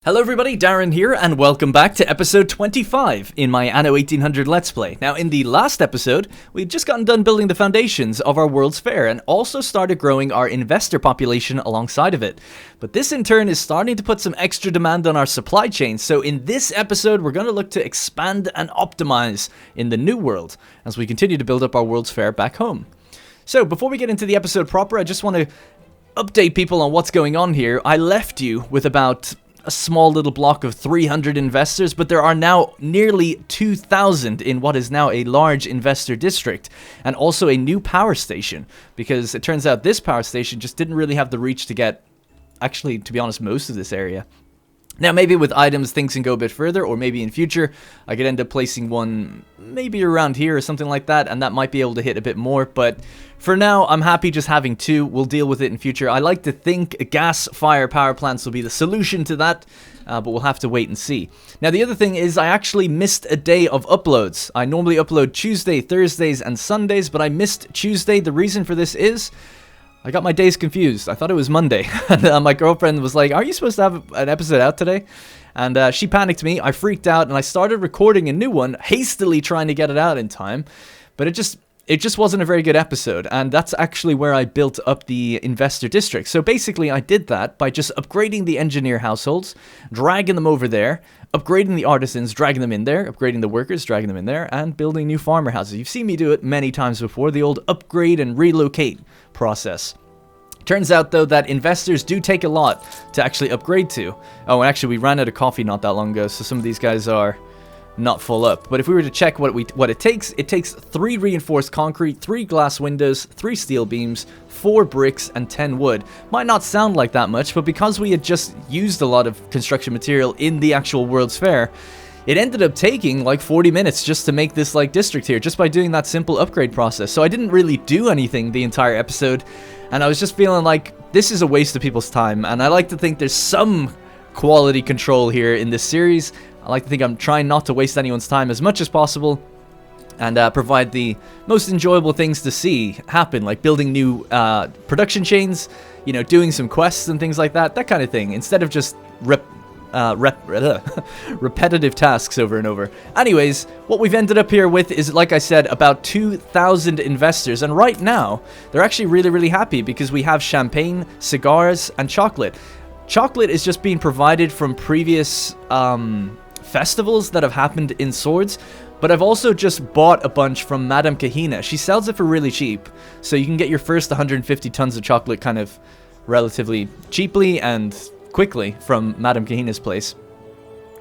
Hello everybody, Darren here, and welcome back to episode 25 in my Anno 1800 Let's Play. Now, in the last episode, we'd just gotten done building the foundations of our World's Fair, and also started growing our investor population alongside of it. But this in turn is starting to put some extra demand on our supply chain, so in this episode, we're going to look to expand and optimize in the new world, as we continue to build up our World's Fair back home. So, before we get into the episode proper, I just want to update people on what's going on here. I left you with about a small little block of 300 investors, but there are now nearly 2,000 in what is now a large investor district, and also a new power station, because it turns out this power station just didn't really have the reach to get, actually, to be honest, most of this area. Now, maybe with items, things can go a bit further, or maybe in future, I could end up placing one maybe around here or something like that, and that might be able to hit a bit more, but for now, I'm happy just having two. We'll deal with it in future. I like to think gas-fire power plants will be the solution to that, but we'll have to wait and see. Now, the other thing is I actually missed a day of uploads. I normally upload Tuesday, Thursdays, and Sundays, but I missed Tuesday. The reason for this is I got my days confused. I thought it was Monday. And my girlfriend was like, "Are you supposed to have an episode out today?" And she panicked me. I freaked out, and I started recording a new one, hastily trying to get it out in time. But it just wasn't a very good episode, and that's actually where I built up the investor district. So basically, I did that by just upgrading the engineer households, dragging them over there, upgrading the artisans, dragging them in there, upgrading the workers, dragging them in there, and building new farmer houses. You've seen me do it many times before, the old upgrade and relocate process. Turns out, though, that investors do take a lot to actually upgrade to. Oh, and actually, we ran out of coffee not that long ago, so some of these guys are not full up. But if we were to check what it takes 3 reinforced concrete, 3 glass windows, 3 steel beams, 4 bricks, and 10 wood. Might not sound like that much, but because we had just used a lot of construction material in the actual World's Fair, it ended up taking like 40 minutes just to make this like district here, just by doing that simple upgrade process. So I didn't really do anything the entire episode, and I was just feeling like this is a waste of people's time, and I like to think there's some quality control here in this series. I like to think I'm trying not to waste anyone's time as much as possible, and provide the most enjoyable things to see happen, like building new production chains, you know, doing some quests and things like that kind of thing, instead of just repetitive tasks over and over. Anyways, what we've ended up here with is, like I said, about 2,000 investors, and right now, they're actually really, really happy because we have champagne, cigars, and chocolate. Chocolate is just being provided from previous festivals that have happened in Swords, but I've also just bought a bunch from Madame Kahina. She sells it for really cheap, so you can get your first 150 tons of chocolate kind of relatively cheaply and quickly from Madame Kahina's place.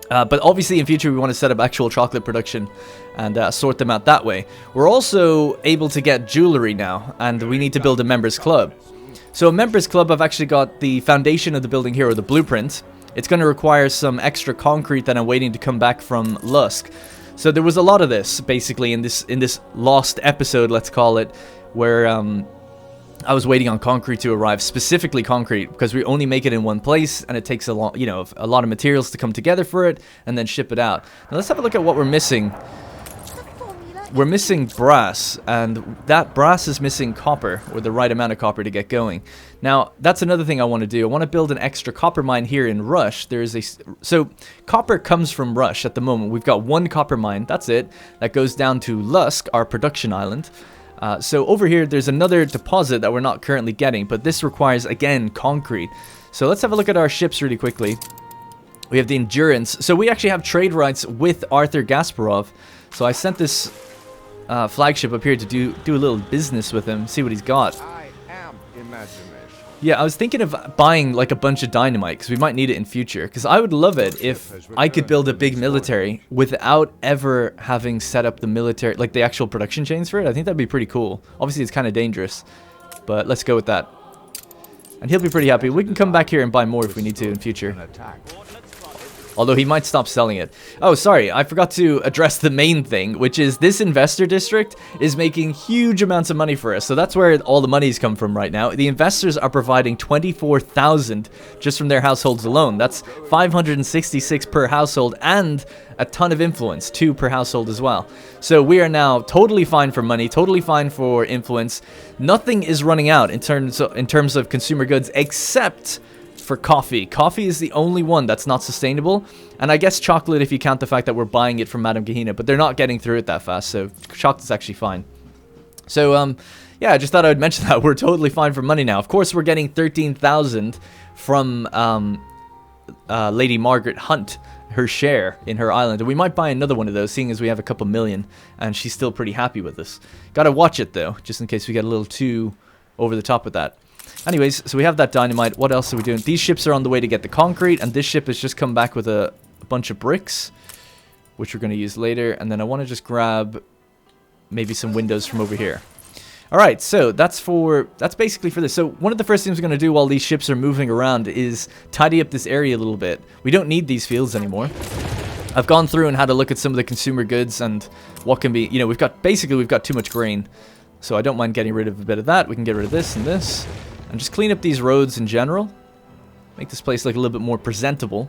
But obviously in future we want to set up actual chocolate production and sort them out that way. We're also able to get jewelry now, and we need to build a members club. So a members club, I've actually got the foundation of the building here, or the blueprint. It's going to require some extra concrete that I'm waiting to come back from Lusk. So there was a lot of this, basically, in this lost episode, let's call it, where I was waiting on concrete to arrive, specifically concrete, because we only make it in one place, and it takes a lot of materials to come together for it, and then ship it out. Now let's have a look at what we're missing. We're missing brass, and that brass is missing copper, or the right amount of copper to get going. Now, that's another thing I want to do. I want to build an extra copper mine here in Rush. So copper comes from Rush at the moment. We've got 1 copper mine, that's it. That goes down to Lusk, our production island. So over here, there's another deposit that we're not currently getting, but this requires, again, concrete. So let's have a look at our ships really quickly. We have the Endurance. So we actually have trade rights with Arthur Gasparov. So I sent this flagship up here to do a little business with him, see what he's got. I am imagination. Yeah, I was thinking of buying like a bunch of dynamite, because we might need it in future. Because I would love it if I could build a big military without ever having set up the military, like the actual production chains for it. I think that'd be pretty cool. Obviously, it's kind of dangerous, but let's go with that. And he'll be pretty happy. We can come back here and buy more if we need to in future. Although he might stop selling it. Oh, sorry, I forgot to address the main thing, which is this investor district is making huge amounts of money for us. So that's where all the money's come from right now. The investors are providing 24,000 just from their households alone. That's 566 per household, and a ton of influence, 2 per household as well. So we are now totally fine for money, totally fine for influence. Nothing is running out in terms of consumer goods, except for coffee. Coffee is the only one that's not sustainable. And I guess chocolate if you count the fact that we're buying it from Madame Gehenna. But they're not getting through it that fast, so chocolate's actually fine. So, yeah, I just thought I would mention that. We're totally fine for money now. Of course, we're getting 13,000 from Lady Margaret Hunt, her share in her island. And we might buy another one of those, seeing as we have a couple million. And she's still pretty happy with us. Gotta watch it, though, just in case we get a little too over the top with that. Anyways, so we have that dynamite. What else are we doing? These ships are on the way to get the concrete. And this ship has just come back with a bunch of bricks, which we're going to use later. And then I want to just grab maybe some windows from over here. Alright, so that's basically for this. So one of the first things we're going to do while these ships are moving around is tidy up this area a little bit. We don't need these fields anymore. I've gone through and had a look at some of the consumer goods and what can be, you know, we've got too much grain. So I don't mind getting rid of a bit of that. We can get rid of this and this. And just clean up these roads in general. Make this place look a little bit more presentable.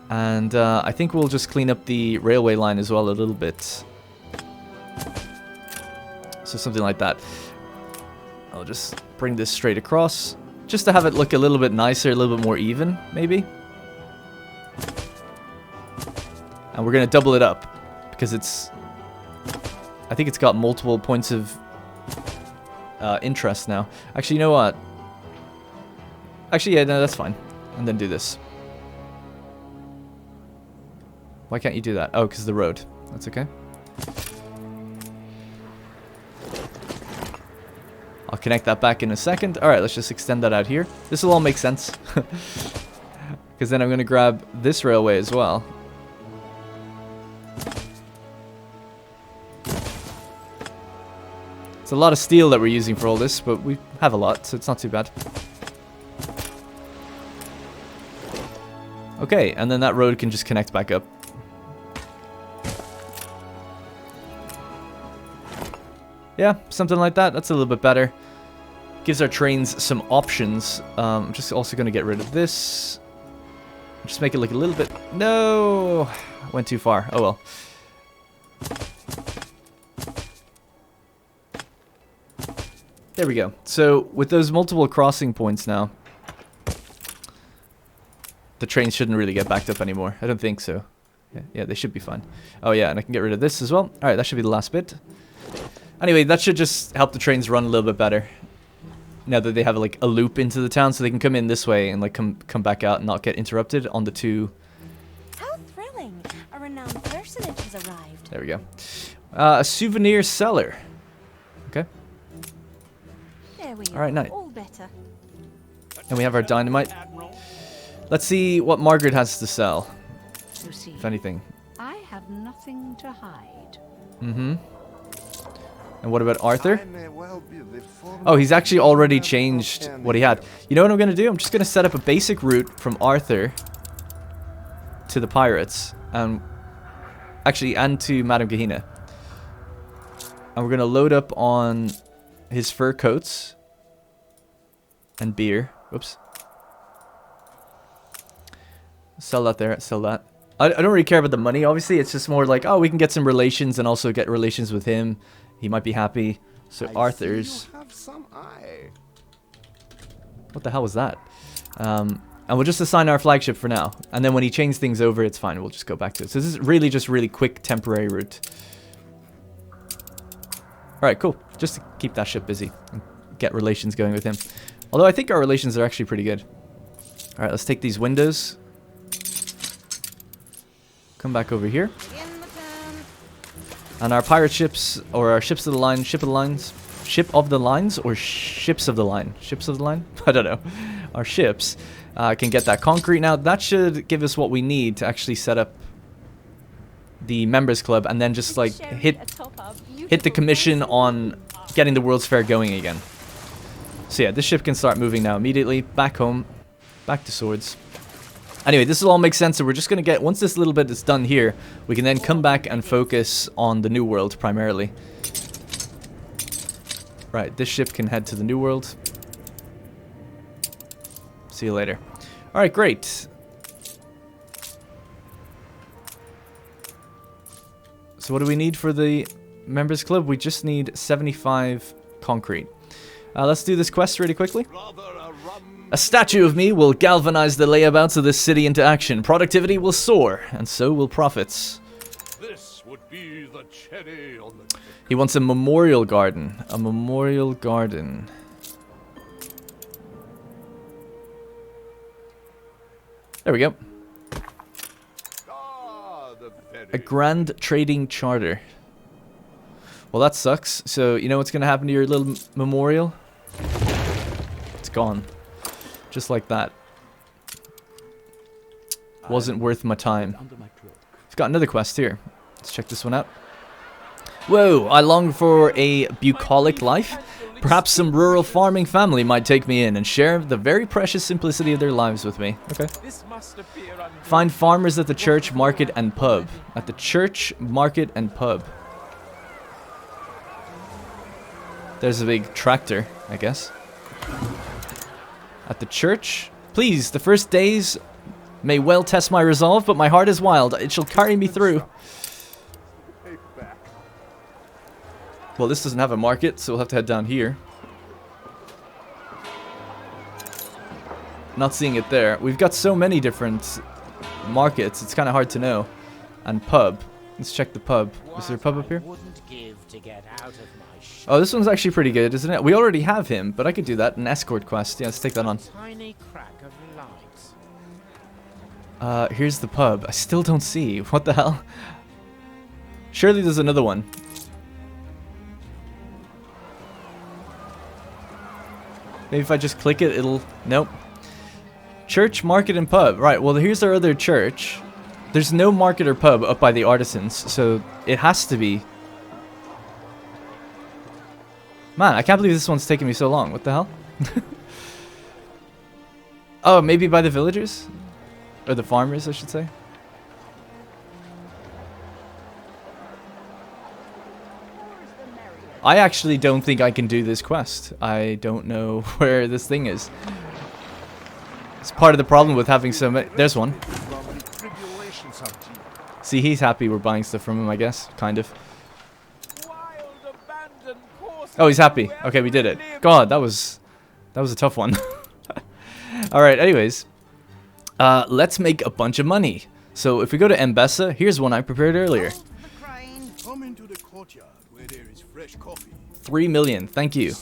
And I think we'll just clean up the railway line as well a little bit. So something like that. I'll just bring this straight across. Just to have it look a little bit nicer, a little bit more even, maybe. And we're going to double it up. Because it's... I think it's got multiple points of interest now. Actually, you know what? Actually, yeah, no, that's fine. And then do this. Why can't you do that? Oh, because of the road. That's okay. I'll connect that back in a second. Alright, let's just extend that out here. This will all make sense. Because then I'm going to grab this railway as well. It's a lot of steel that we're using for all this, but we have a lot, so it's not too bad. Okay, and then that road can just connect back up. Yeah, something like that. That's a little bit better. Gives our trains some options. I'm just also going to get rid of this. Just make it look a little bit... No! Went too far. Oh well. There we go. So, with those multiple crossing points now, the trains shouldn't really get backed up anymore. I don't think so. Yeah, they should be fine. Oh yeah, and I can get rid of this as well. Alright, that should be the last bit. Anyway, that should just help the trains run a little bit better. Now that they have like a loop into the town, so they can come in this way and like come back out and not get interrupted on the two. How thrilling! A renowned personage has arrived. There we go. A souvenir seller. Okay. There we All right, nice. All better. And we have our dynamite. Let's see what Margaret has to sell, You see, if anything. I have nothing to hide. Mm-hmm. And what about Arthur? Oh, he's actually already changed what he had. You know what I'm going to do? I'm just going to set up a basic route from Arthur to the pirates. Actually, and to Madame Gehenna. And we're going to load up on his fur coats. And beer. Whoops. Sell that there. Sell that. I don't really care about the money, obviously. It's just more like, oh, we can get some relations and also get relations with him. He might be happy. So Arthur's... What the hell was that? And we'll just assign our flagship for now. And then when he changes things over, it's fine. We'll just go back to it. So this is really just really quick temporary route. Alright, cool. Just to keep that ship busy. And get relations going with him. Although I think our relations are actually pretty good. Alright, let's take these windows. Come back over here. And our pirate ships, or our ships of the line, ship of the lines, ship of the lines, or ships of the line? Ships of the line? I don't know. Our ships can get that concrete now. That should give us what we need to actually set up the members club and then just like hit the commission on getting the World's Fair going again. So yeah, this ship can start moving now immediately. Back home. Back to swords. Anyway, this will all make sense, so we're just going to get, once this little bit is done here, we can then come back and focus on the New World primarily. Right, this ship can head to the New World. See you later. Alright, great. So what do we need for the members club? We just need 75 concrete. Let's do this quest really quickly. A statue of me will galvanize the layabouts of this city into action. Productivity will soar, and so will profits. This would be the cherry on the cake. He wants a memorial garden. A memorial garden. There we go. Ah, the very A grand trading charter. Well, that sucks. So, you know what's going to happen to your little memorial? It's gone. Just like that. Wasn't worth my time. We've got another quest here. Let's check this one out. Whoa, I long for a bucolic life. Perhaps some rural farming family might take me in and share the very precious simplicity of their lives with me. Okay. Find farmers at the church, market, and pub. At the church, market, and pub. There's a big tractor, I guess. At the church. Please, the first days may well test my resolve, but my heart is wild. It shall carry me through. Well, this doesn't have a market, so we'll have to head down here. Not seeing it there. We've got so many different markets, it's kind of hard to know. And pub. Let's check the pub. Is there a pub up here? Oh, this one's actually pretty good, isn't it? We already have him, but I could do that. An escort quest. Yeah, let's take that on. Here's the pub. I still don't see. What the hell? Surely there's another one. Maybe if I just click it, it'll... Nope. Church, market, and pub. Right, well, here's our other church. There's no market or pub up by the artisans, so it has to be... Man, I can't believe this one's taking me so long. What the hell? Oh, maybe by the villagers? Or the farmers, I should say. I actually don't think I can do this quest. I don't know where this thing is. It's part of the problem with having so many... There's one. See, he's happy we're buying stuff from him, I guess. Kind of. Oh, he's happy. Okay, we did it. God, that was a tough one. Alright, anyways. Let's make a bunch of money. So, if we go to Mbessa, here's one I prepared earlier. Come into the courtyard where there is fresh coffee. 3 million. Thank you,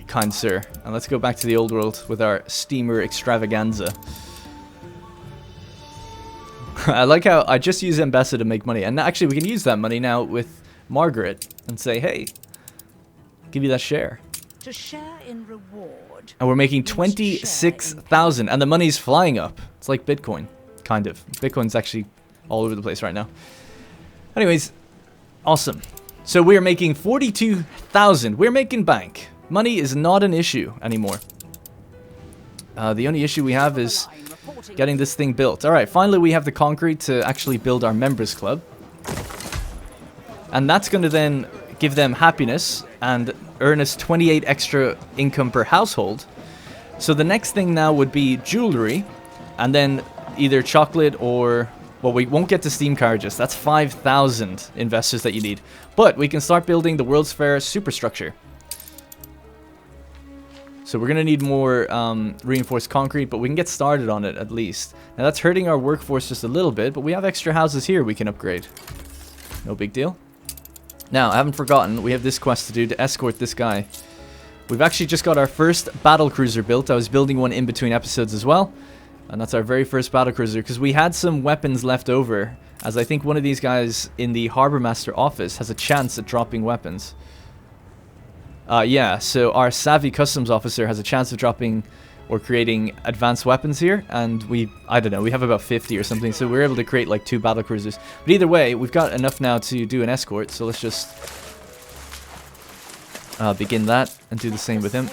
kind sir. And let's go back to the old world with our steamer extravaganza. I like how I just use Mbessa to make money. And actually, we can use that money now with Margaret and say, hey, give you that share. To share in reward. And we're making 26,000. And the money's flying up. It's like Bitcoin. Kind of. Bitcoin's actually all over the place right now. Anyways, awesome. So we're making 42,000. We're making bank. Money is not an issue anymore. The only issue we have is getting this thing built. Alright, finally we have the concrete to actually build our members club. And that's going to then give them happiness and earn us 28 extra income per household. So the next thing now would be jewelry. And then either chocolate or... Well, we won't get to steam carriages. That's 5,000 investors that you need. But we can start building the World's Fair superstructure. So we're going to need more reinforced concrete, but we can get started on it at least. Now that's hurting our workforce just a little bit, but we have extra houses here we can upgrade. No big deal. Now, I haven't forgotten, we have this quest to do to escort this guy. We've actually just got our first battle cruiser built. I was building one in between episodes as well. And that's our very first battlecruiser, because we had some weapons left over, as I think one of these guys in the Harbour Master office has a chance at dropping weapons. Yeah, so our Savvy Customs Officer has a chance of dropping or creating advanced weapons here, and I don't know, we have about 50 or something, so we're able to create like 2 battlecruisers. But either way, we've got enough now to do an escort, so let's just begin that and do the same with him.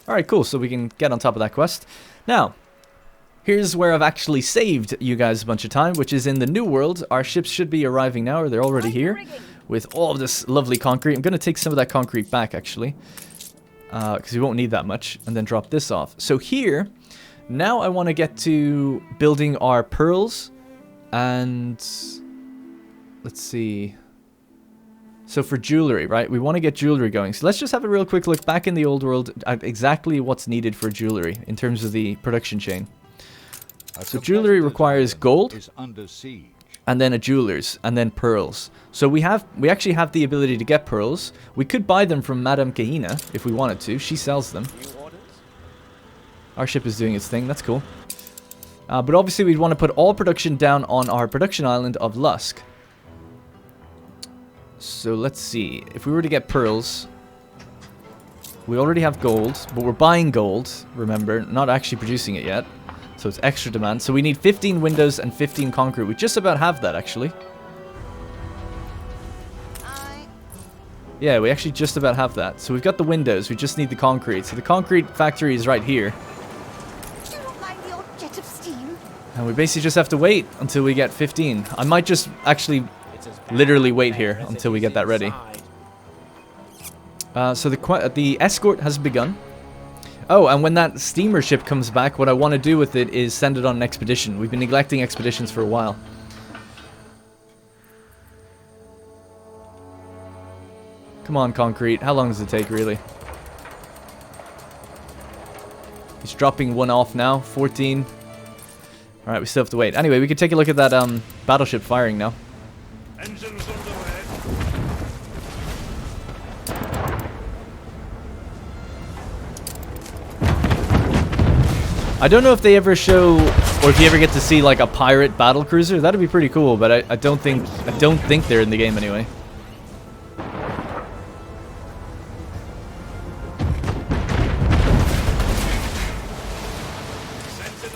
Alright, cool, so we can get on top of that quest. Now, here's where I've actually saved you guys a bunch of time, which is in the New World. Our ships should be arriving now, or they're already here, with all of this lovely concrete. I'm going to take some of that concrete back, actually, because we won't need that much, and then drop this off. So here, now I want to get to building our pearls, and let's see, So for jewelry, right? We want to get jewelry going. So let's just have a real quick look back in the old world at exactly what's needed for jewelry in terms of the production chain. So jewelry requires gold, and then a jeweler's, and then pearls. So we actually have the ability to get pearls. We could buy them from Madame Kahina if we wanted to. She sells them. Our ship is doing its thing. That's cool. But obviously we'd want to put all production down on our production island of Lusk. So let's see. If we were to get pearls, we already have gold, but we're buying gold, remember, not actually producing it yet. So it's extra demand. So we need 15 windows and 15 concrete. We just about have that, actually. Yeah, we actually just about have that. So we've got the windows. We just need the concrete. So the concrete factory is right here. And we basically just have to wait until we get 15. I might just actually literally wait here until we get that ready. So the escort has begun. Oh, and when that steamer ship comes back, what I want to do with it is send it on an expedition. We've been neglecting expeditions for a while. Come on, concrete. How long does it take, really? He's dropping one off now. 14. Alright, we still have to wait. Anyway, we could take a look at that battleship firing now. Engines underway. I don't know if they ever show, or if you ever get to see like a pirate battle cruiser. That'd be pretty cool, but I don't think they're in the game anyway.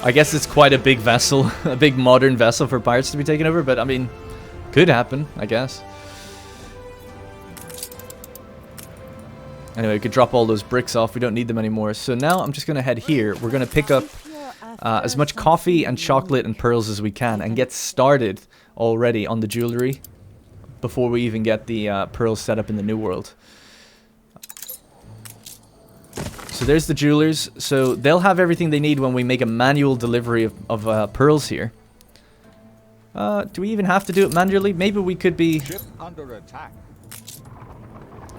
I guess it's quite a big vessel, a big modern vessel for pirates to be taken over, but I mean, could happen, I guess. Anyway, we could drop all those bricks off. We don't need them anymore. So now I'm just going to head here. We're going to pick up as much coffee and chocolate and pearls as we can and get started already on the jewelry before we even get the pearls set up in the new world. So there's the jewelers. So they'll have everything they need when we make a manual delivery of pearls here. Do we even have to do it manually? Maybe we could be... Ship under attack.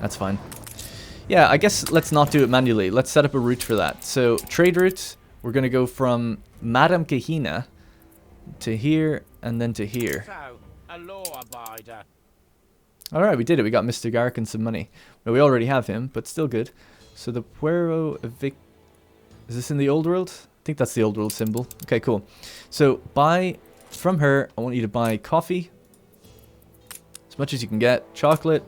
That's fine. Yeah, I guess let's not do it manually. Let's set up a route for that. So, trade route, we're going to go from Madame Kahina to here and then to here. So, a law abider. Alright, we did it. We got Mr. Garrick and some money. Well, we already have him, but still good. So, the Puero Vic... Is this in the old world? I think that's the old world symbol. Okay, cool. So, buy from her, I want you to buy coffee. As much as you can get. Chocolate.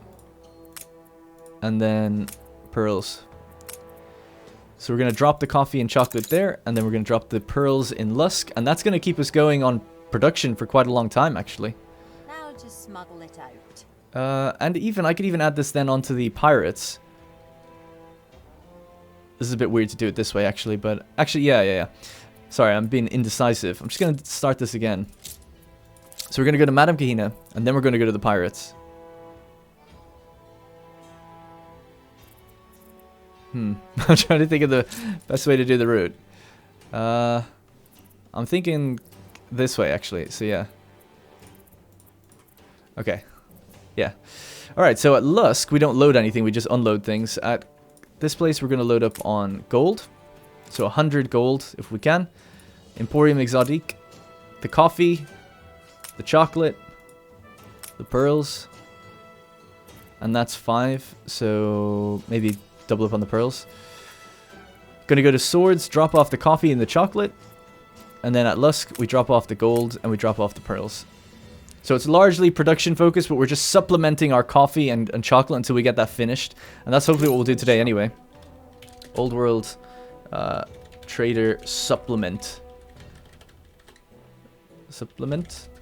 And then... pearls. So we're going to drop the coffee and chocolate there, and then we're going to drop the pearls in Lusk, and that's going to keep us going on production for quite a long time, actually. Now just smuggle it out. And even, I could even add this then onto the pirates. This is a bit weird to do it this way, actually, but actually, yeah. Sorry, I'm being indecisive. I'm just going to start this again. So we're going to go to Madame Kahina, and then we're going to go to the pirates. I'm trying to think of the best way to do the route. I'm thinking this way, actually. So, yeah. Okay. Yeah. Alright, so at Lusk, we don't load anything. We just unload things. At this place, we're going to load up on gold. So, 100 gold, if we can. Emporium Exotique. The coffee. The chocolate. The pearls. And that's 5. So, maybe... double up on the pearls. Gonna go to swords, drop off the coffee and the chocolate, and then at Lusk we drop off the gold and we drop off the pearls. So it's largely production focused, but we're just supplementing our coffee and chocolate until we get that finished, and that's hopefully what we'll do today anyway. Old world trader supplement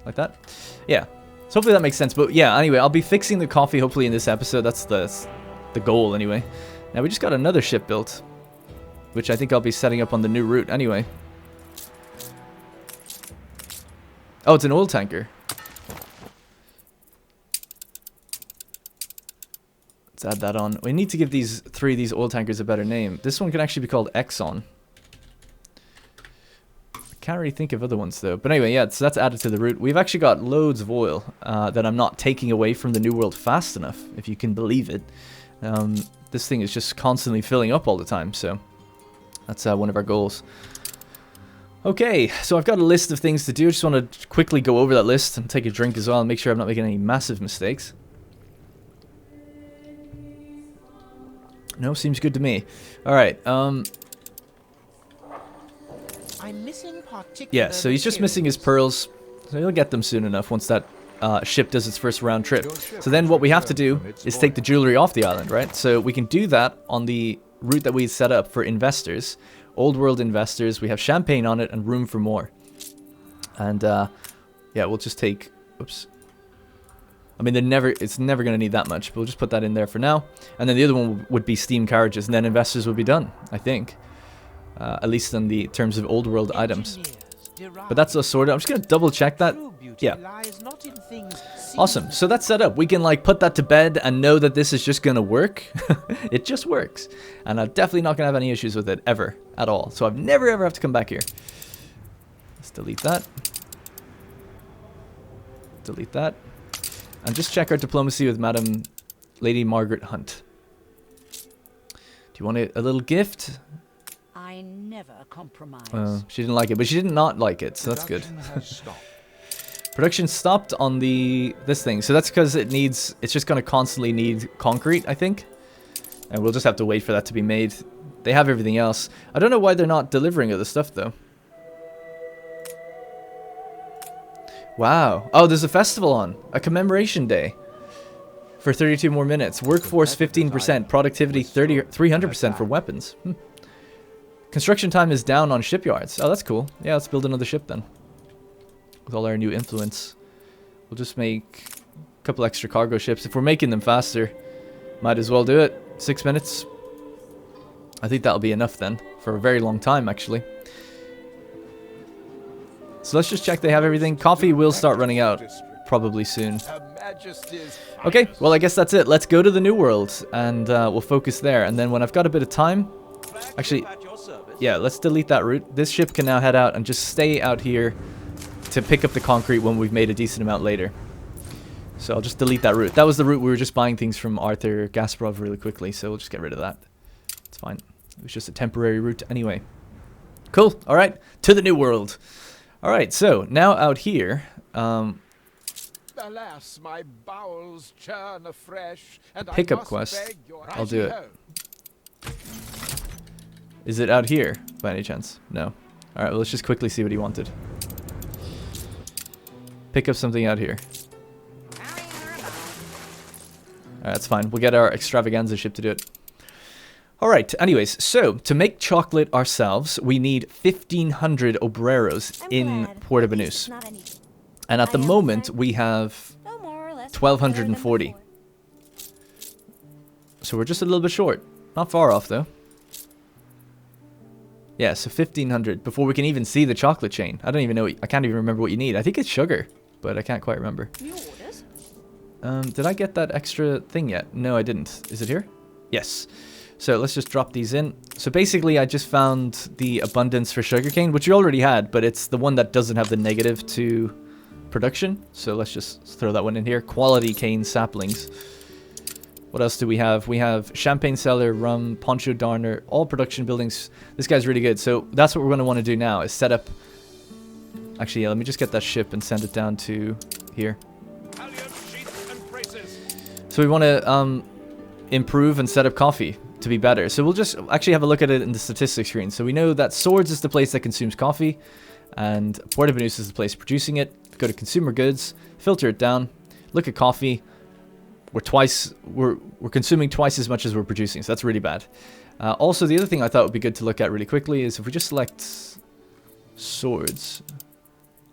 like that. Yeah, so hopefully that makes sense. But yeah, anyway, I'll be fixing the coffee hopefully in this episode. That's the goal anyway. Now we just got another ship built, which I think I'll be setting up on the new route anyway. Oh, it's an oil tanker. Let's add that on. We need to give these 3 of these oil tankers a better name. This one can actually be called Exxon. can't really think of other ones though. But anyway, yeah, so that's added to the route. We've actually got loads of oil that I'm not taking away from the New World fast enough, if you can believe it. This thing is just constantly filling up all the time, so that's one of our goals. Okay, so I've got a list of things to do. I just want to quickly go over that list and take a drink as well and make sure I'm not making any massive mistakes. No, seems good to me. Alright, I'm missing particular yeah, so he's just missing his pearls. So he'll get them soon enough once that ship does its first round trip. So then what we have to do is take the jewelry off the island, right? So we can do that on the route that we set up for investors. Old world investors. We have champagne on it and room for more. And yeah, we'll just take... Oops. I mean, it's never going to need that much, but we'll just put that in there for now. And then the other one would be steam carriages, and then investors will be done, I think. At least in the terms of old world items. But that's all sorted. I'm just going to double check that. Yeah. Awesome. So that's set up. We can like put that to bed and know that this is just going to work. It just works. And I'm definitely not going to have any issues with it ever at all. So I've never ever have to come back here. Let's delete that. Delete that. And just check our diplomacy with Madam Lady Margaret Hunt. Do you want a little gift? I never compromise. She didn't like it, but she did not like it, so that's good. Production stopped on this thing, so that's because it's just going to constantly need concrete, I think. And we'll just have to wait for that to be made. They have everything else. I don't know why they're not delivering other stuff, though. Wow. Oh, there's a festival on. A commemoration day. For 32 more minutes. Workforce 15%. Productivity 300% for weapons. Construction time is down on shipyards. Oh, that's cool. Yeah, let's build another ship then. With all our new influence. We'll just make a couple extra cargo ships. If we're making them faster, might as well do it. 6 minutes. I think that'll be enough then. For a very long time, actually. So let's just check they have everything. Coffee will start running out probably soon. Okay, well I guess that's it. Let's go to the New World and we'll focus there. And then when I've got a bit of time... Actually, yeah, let's delete that route. This ship can now head out and just stay out here to pick up the concrete when we've made a decent amount later. So I'll just delete that route. That was the route we were just buying things from Arthur Gasparov really quickly, so we'll just get rid of that. It's fine. It was just a temporary route anyway. Cool. All right, to the New World. All right, so now out here, Alas, my bowels churn afresh, and pickup I must quest. beg your I'll do it. Is it out here by any chance? No. All right, well, let's just quickly see what he wanted. Pick up something out here. All right, that's fine. We'll get our extravaganza ship to do it. Alright, anyways, so to make chocolate ourselves, we need 1,500 obreros in Puerto Banús. And at the moment, we have 1,240. So we're just a little bit short. Not far off, though. Yeah, so 1,500 before we can even see the chocolate chain. I don't even know. I can't even remember what you need. I think it's sugar, but I can't quite remember. Did I get that extra thing yet? No, I didn't. Is it here? Yes. So let's just drop these in. So basically I just found the abundance for sugarcane, which we already had, but it's the one that doesn't have the negative to production. So let's just throw that one in here. Quality cane saplings. What else do we have? We have champagne cellar, rum, poncho darner, all production buildings. This guy's really good. So that's what we're going to want to do now is set up... Actually, yeah, let me just get that ship and send it down to here. So we want to improve and set up coffee to be better. So we'll just actually have a look at it in the statistics screen. So we know that Swords is the place that consumes coffee, and Puerto Banús is the place producing it. Go to consumer goods, filter it down, look at coffee. We're consuming twice as much as we're producing, so that's really bad. Also, the other thing I thought would be good to look at really quickly is if we just select Swords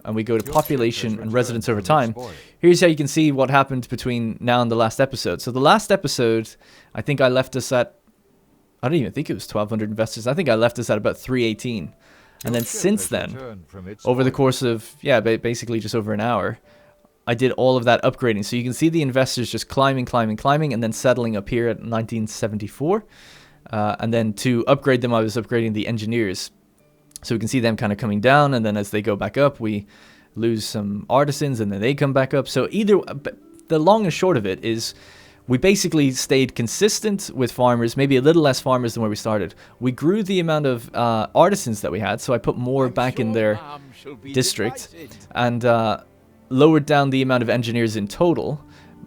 and we go to population and residents over time. Here's how you can see what happened between now and the last episode. So the last episode, I think I left us at, I don't even think it was 1,200 investors. I think I left us at about 318. And then since then, over the course of, yeah, basically just over an hour, I did all of that upgrading. So you can see the investors just climbing, and then settling up here at 1974. And then to upgrade them, I was upgrading the engineers. So we can see them kind of coming down, and then as they go back up, we lose some artisans, and then they come back up. So either the long and short of it is we basically stayed consistent with farmers, maybe a little less farmers than where we started. We grew the amount of artisans that we had, so I put more back in their district, and lowered down the amount of engineers in total,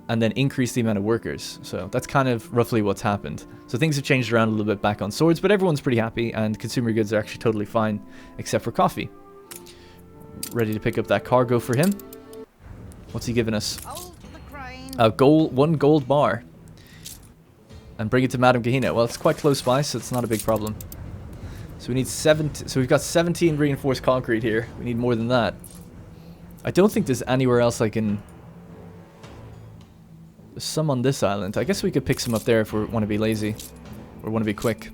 and then increased the amount of workers. So that's kind of roughly what's happened. So things have changed around a little bit back on swords, but everyone's pretty happy, and consumer goods are actually totally fine, except for coffee. Ready to pick up that cargo for him. What's he giving us? One gold bar. And bring it to Madame Gehenna. Well, it's quite close by, so it's not a big problem. So we need 17. So we've got 17 reinforced concrete here. We need more than that. I don't think there's anywhere else I can... There's some on this island. I guess we could pick some up there if we want to be lazy. Or want to be quick.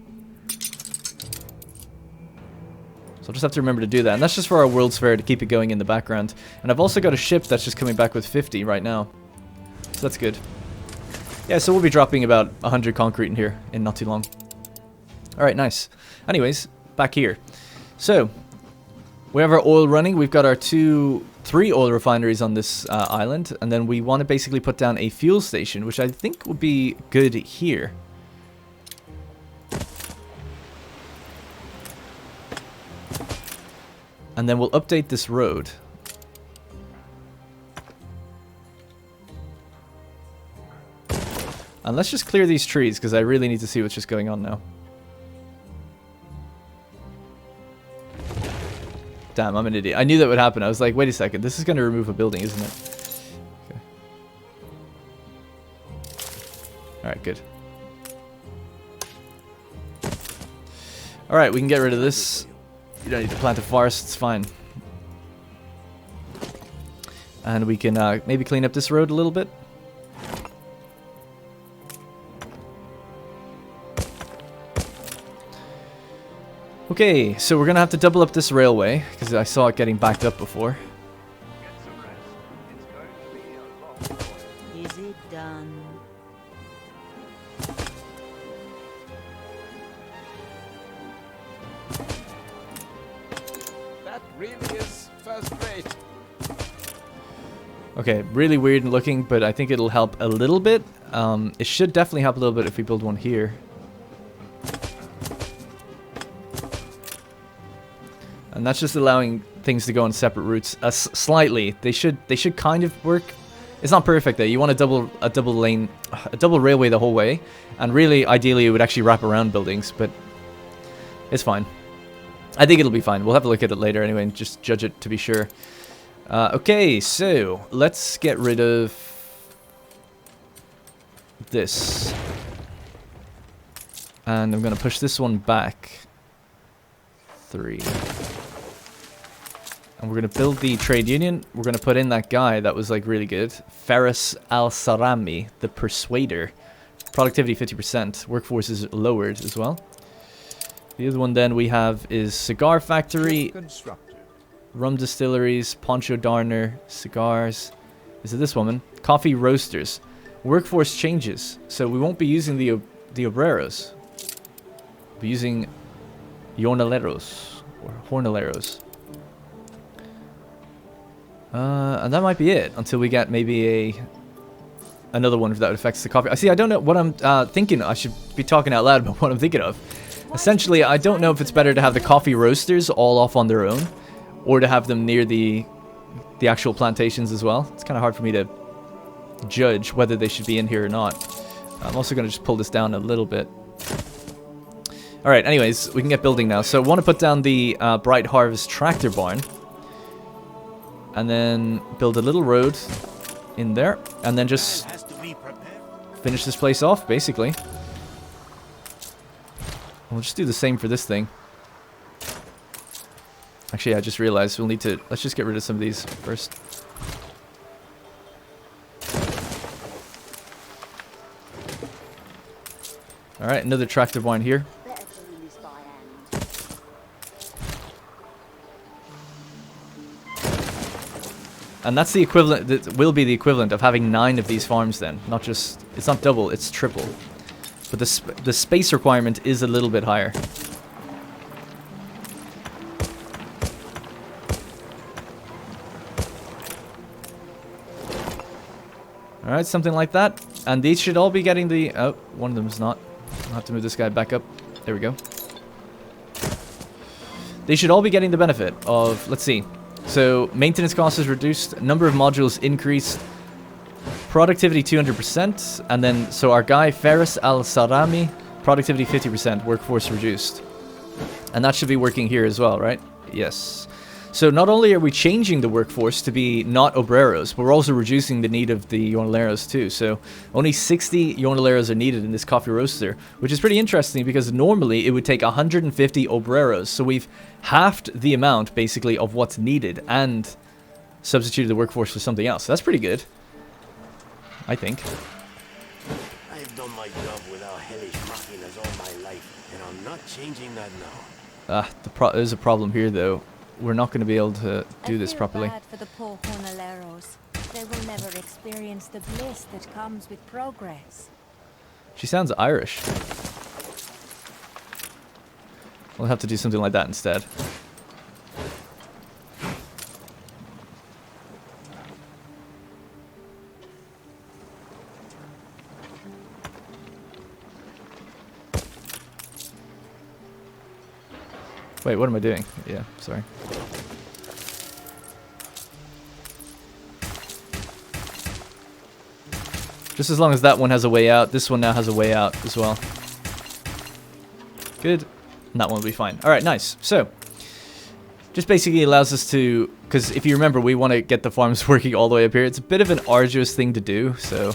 So I'll just have to remember to do that. And that's just for our World's Fair to keep it going in the background. And I've also got a ship that's just coming back with 50 right now. So that's good. Yeah, so we'll be dropping about 100 concrete in here in not too long. Alright, nice. Anyways, back here. So, we have our oil running. We've got our 3 oil refineries on this island. And then we want to basically put down a fuel station, which I think would be good here. And then we'll update this road. And let's just clear these trees, because I really need to see what's just going on now. Damn, I'm an idiot. I knew that would happen. I was like, wait a second, this is going to remove a building, isn't it? Okay. Alright, good. Alright, we can get rid of this. You don't need to plant a forest, it's fine. And we can maybe clean up this road a little bit. Okay, so we're going to have to double up this railway, because I saw it getting backed up before. Is it done? That really is first rate. Okay, really weird looking, but I think it'll help a little bit. It should definitely help a little bit if we build one here. And that's just allowing things to go on separate routes slightly. They should kind of work. It's not perfect though. You want a double railway the whole way, and really, ideally, it would actually wrap around buildings. But it's fine. I think it'll be fine. We'll have a look at it later anyway, and just judge it to be sure. Okay, so let's get rid of this, and I'm gonna push this one back 3. And we're going to build the trade union. We're going to put in that guy that was like really good. Faris Al-Sarami, the Persuader. Productivity 50%. Workforce is lowered as well. The other one then we have is Cigar Factory. Rum Distilleries. Poncho Darner. Cigars. Is it this woman? Coffee Roasters. Workforce changes. So we won't be using the obreros. We'll be using jornaleros. Or jornaleros. And that might be it until we get maybe another one that affects the coffee. I don't know what I'm thinking. I should be talking out loud about what I'm thinking of. Essentially, I don't know if it's better to have the coffee roasters all off on their own, or to have them near the actual plantations as well. It's kind of hard for me to judge whether they should be in here or not. I'm also going to just pull this down a little bit. Alright, anyways, we can get building now. So I want to put down the Bright Harvest tractor barn. And then build a little road in there. And then just finish this place off, basically. We'll just do the same for this thing. Actually, I just realized we'll need to... Let's just get rid of some of these first. Alright, another tractor barn here. And that's the equivalent, that will be the equivalent of having 9 of these farms then. Not just, it's not double, it's triple. But the space requirement is a little bit higher. Alright, something like that. And these should all be getting the... Oh, one of them's not. I'll have to move this guy back up. There we go. They should all be getting the benefit of... Let's see. So, maintenance cost is reduced. Number of modules increased. Productivity 200%. And then, so our guy, Faris Al-Sarami, productivity 50%. Workforce reduced. And that should be working here as well, right? Yes. So not only are we changing the workforce to be not obreros, but we're also reducing the need of the jornaleros too. So only 60 jornaleros are needed in this coffee roaster, which is pretty interesting because normally it would take 150 obreros. So we've halved the amount basically of what's needed and substituted the workforce for something else. So that's pretty good, I think. I've done my job without hellish machinas all my life, and I'm not changing that now. There's a problem here though. We're not going to be able to do this properly. I feel bad for the poor jornaleros. They will never experience the bliss that comes with progress. She sounds Irish. We'll have to do something like that instead. Wait, what am I doing? Yeah, sorry. Just as long as that one has a way out, this one now has a way out as well. Good. And that one will be fine. Alright, nice. So, just basically allows us to... Because if you remember, we want to get the farms working all the way up here. It's a bit of an arduous thing to do, so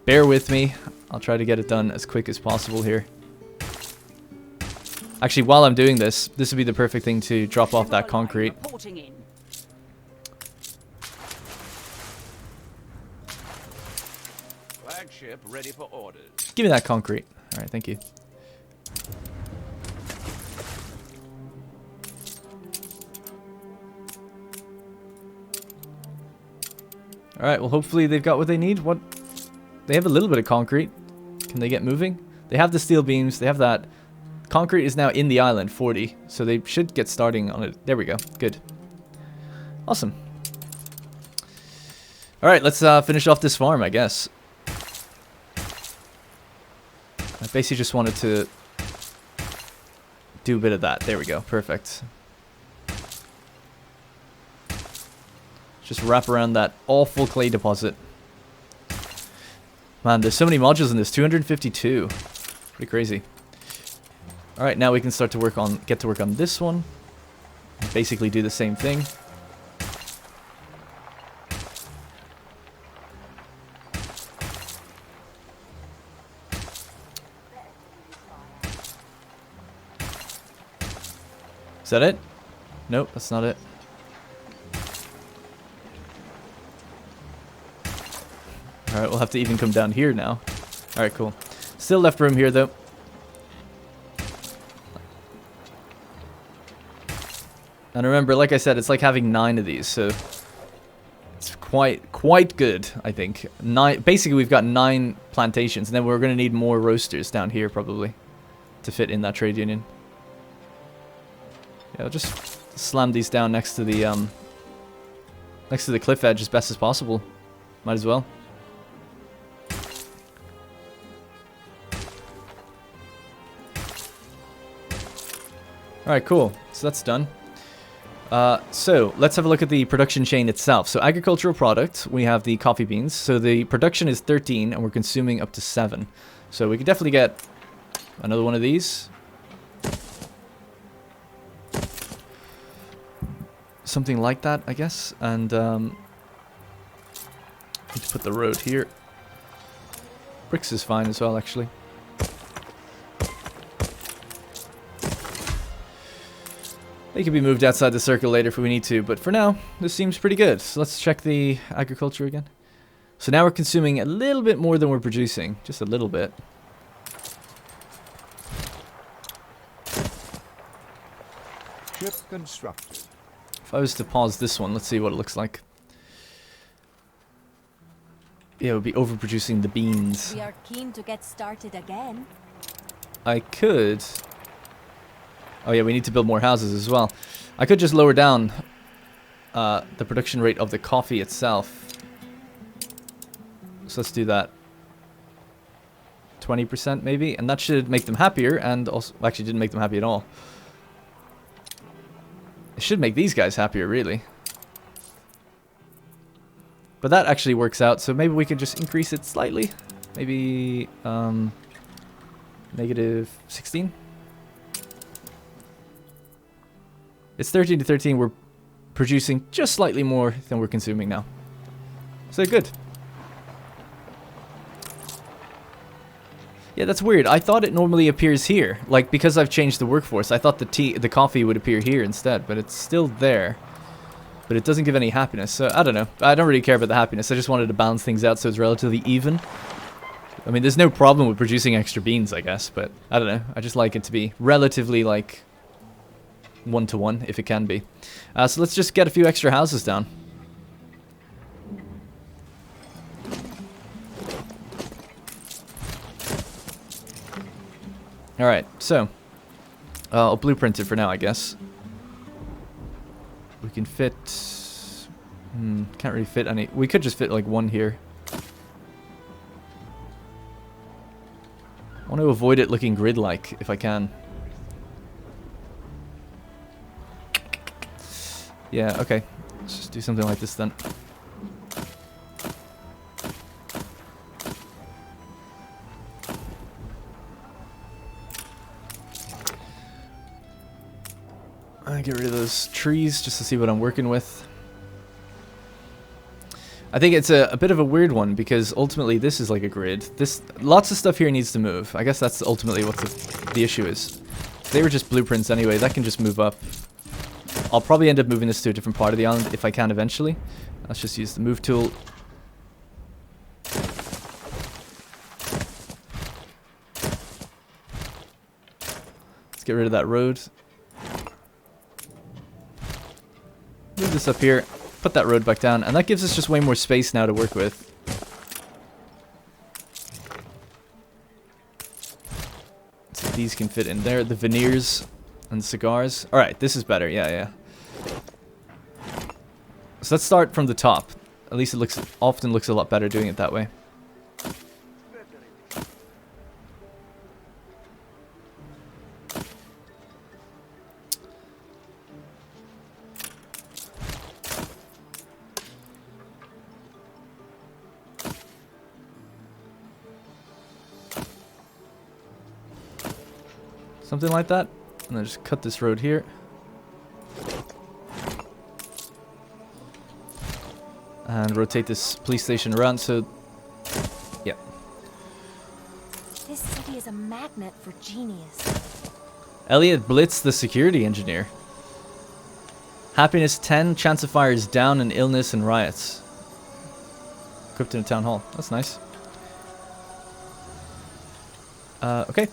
bear with me. I'll try to get it done as quick as possible here. Actually, while I'm doing this, this would be the perfect thing to drop off that concrete. Flagship ready for orders. Give me that concrete. Alright, thank you. Alright, well hopefully they've got what they need. What? They have a little bit of concrete. Can they get moving? They have the steel beams, they have that. Concrete is now in the island, 40. So they should get starting on it. There we go. Good. Awesome. Alright, let's finish off this farm, I guess. I basically just wanted to do a bit of that. There we go. Perfect. Just wrap around that awful clay deposit. Man, there's so many modules in this. 252. Pretty crazy. Alright, now we can start to get to work on this one. Basically do the same thing. Is that it? Nope, that's not it. Alright, we'll have to even come down here now. Alright, cool. Still left room here though. And remember, like I said, it's like having 9 of these, so it's quite good, I think. Basically, we've got 9 plantations, and then we're going to need more roasters down here, probably, to fit in that trade union. Yeah, I'll just slam these down next to the cliff edge as best as possible. Might as well. Alright, cool. So that's done. So let's have a look at the production chain itself. So agricultural product, we have the coffee beans. So the production is 13 and we're consuming up to 7. So we could definitely get another one of these. Something like that, I guess. And need to put the road here. Bricks is fine as well, actually. They can be moved outside the circle later if we need to, but for now, this seems pretty good. So let's check the agriculture again. So now we're consuming a little bit more than we're producing. Just a little bit. Ship constructed. If I was to pause this one, let's see what it looks like. Yeah, it would be overproducing the beans. We are keen to get started again. I could... Oh yeah, we need to build more houses as well. I could just lower down the production rate of the coffee itself. So let's do that. 20% maybe, and that should make them happier, and also actually didn't make them happy at all. It should make these guys happier, really. But that actually works out, so maybe we could just increase it slightly. Maybe negative 16. It's 13 to 13. We're producing just slightly more than we're consuming now. So good. Yeah, that's weird. I thought it normally appears here. Like, because I've changed the workforce, I thought the coffee would appear here instead, but it's still there. But it doesn't give any happiness, so I don't know. I don't really care about the happiness. I just wanted to balance things out so it's relatively even. I mean, there's no problem with producing extra beans, I guess, but I don't know. I just like it to be relatively, like, 1-to-1, if it can be. So let's just get a few extra houses down. Alright, so I'll blueprint it for now, I guess. We can fit... can't really fit any... We could just fit, like, one here. I want to avoid it looking grid-like, if I can. Yeah, okay. Let's just do something like this, then. Get rid of those trees just to see what I'm working with. I think it's a bit of a weird one because ultimately this is like a grid. Lots of stuff here needs to move. I guess that's ultimately what the issue is. They were just blueprints anyway. That can just move up. I'll probably end up moving this to a different part of the island if I can eventually. Let's just use the move tool. Let's get rid of that road. Move this up here, put that road back down, and that gives us just way more space now to work with. So these can fit in there, the veneers and the cigars. Alright, this is better, yeah. So let's start from the top. At least it often looks a lot better doing it that way. Something like that. And then just cut this road here. And rotate this police station around, so... yeah. This city is a magnet for genius. Elliot Blitz, the security engineer. Happiness 10, chance of fire is down, and illness and riots. Equipped in a town hall. That's nice. Okay.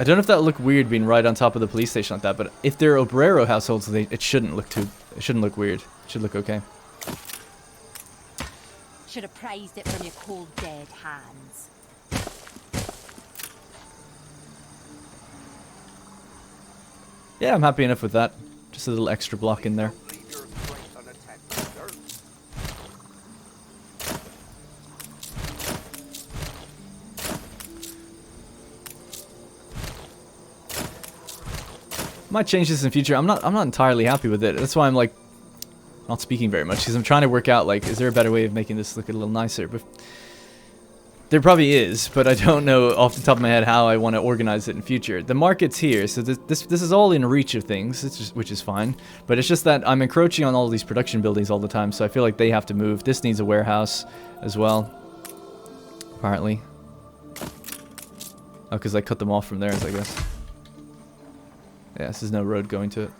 I don't know if that'll look weird being right on top of the police station like that, but if they're obrero households, it shouldn't look weird. It should look okay. Should have praised it from your cold dead hands. Yeah, I'm happy enough with that. Just a little extra block in there. Might change this in future. I'm not entirely happy with it. That's why I'm like not speaking very much, because I'm trying to work out like, is there a better way of making this look a little nicer? But there probably is, but I don't know off the top of my head how I want to organize it in future. The market's here, so this is all in reach of things, which is fine. But it's just that I'm encroaching on all these production buildings all the time, so I feel like they have to move. This needs a warehouse as well, apparently. Oh, because I cut them off from theirs, I guess. Yeah, this is no road going to it.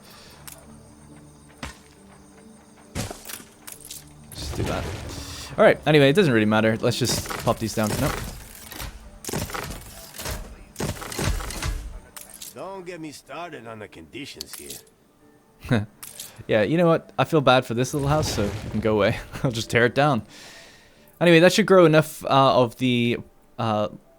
Just do that. Alright, anyway, it doesn't really matter. Let's just pop these down. Nope. Don't get me started on the conditions here. Yeah, you know what? I feel bad for this little house, so you can go away. I'll just tear it down. Anyway, that should grow enough of the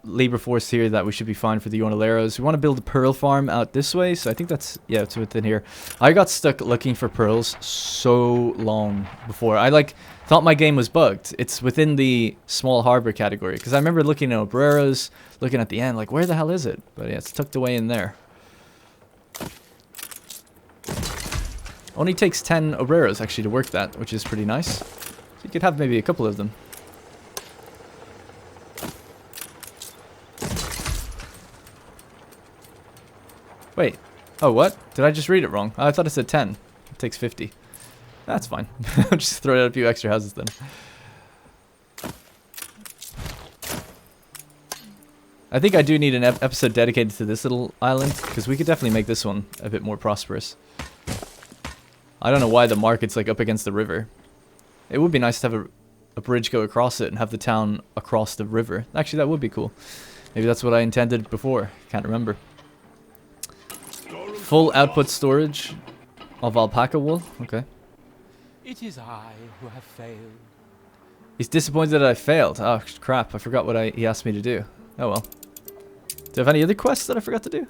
labor force here that we should be fine for the Ornaleros. We want to build a pearl farm out this way, so I think that's, yeah, it's within here. I got stuck looking for pearls so long before. I like thought my game was bugged. It's within the small harbor category, because I remember looking at obreros, looking at the end, like, where the hell is it? But yeah, it's tucked away in there. Only takes 10 obreros actually to work that, which is pretty nice. So you could have maybe a couple of them. Wait. Oh, what? Did I just read it wrong? Oh, I thought it said 10. It takes 50. That's fine. I'll just throw out a few extra houses then. I think I do need an episode dedicated to this little island, because we could definitely make this one a bit more prosperous. I don't know why the market's like up against the river. It would be nice to have a bridge go across it and have the town across the river. Actually, that would be cool. Maybe that's what I intended before. Can't remember. Full output storage of alpaca wool. Okay. It is I who have failed. He's disappointed that I failed. Oh, crap. I forgot what he asked me to do. Oh, well. Do I have any other quests that I forgot to do?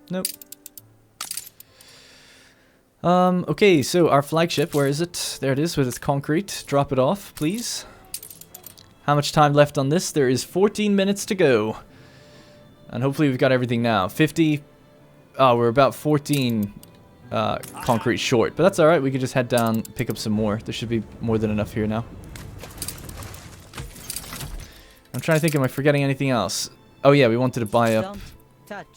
Nope. Okay, so our flagship, where is it? There it is with its concrete. Drop it off, please. How much time left on this? There is 14 minutes to go. And hopefully we've got everything now. 50... Oh, we're about 14 concrete short. But that's alright, we can just head down, pick up some more. There should be more than enough here now. I'm trying to think, am I forgetting anything else? Oh yeah, we wanted to buy up... Don't touch.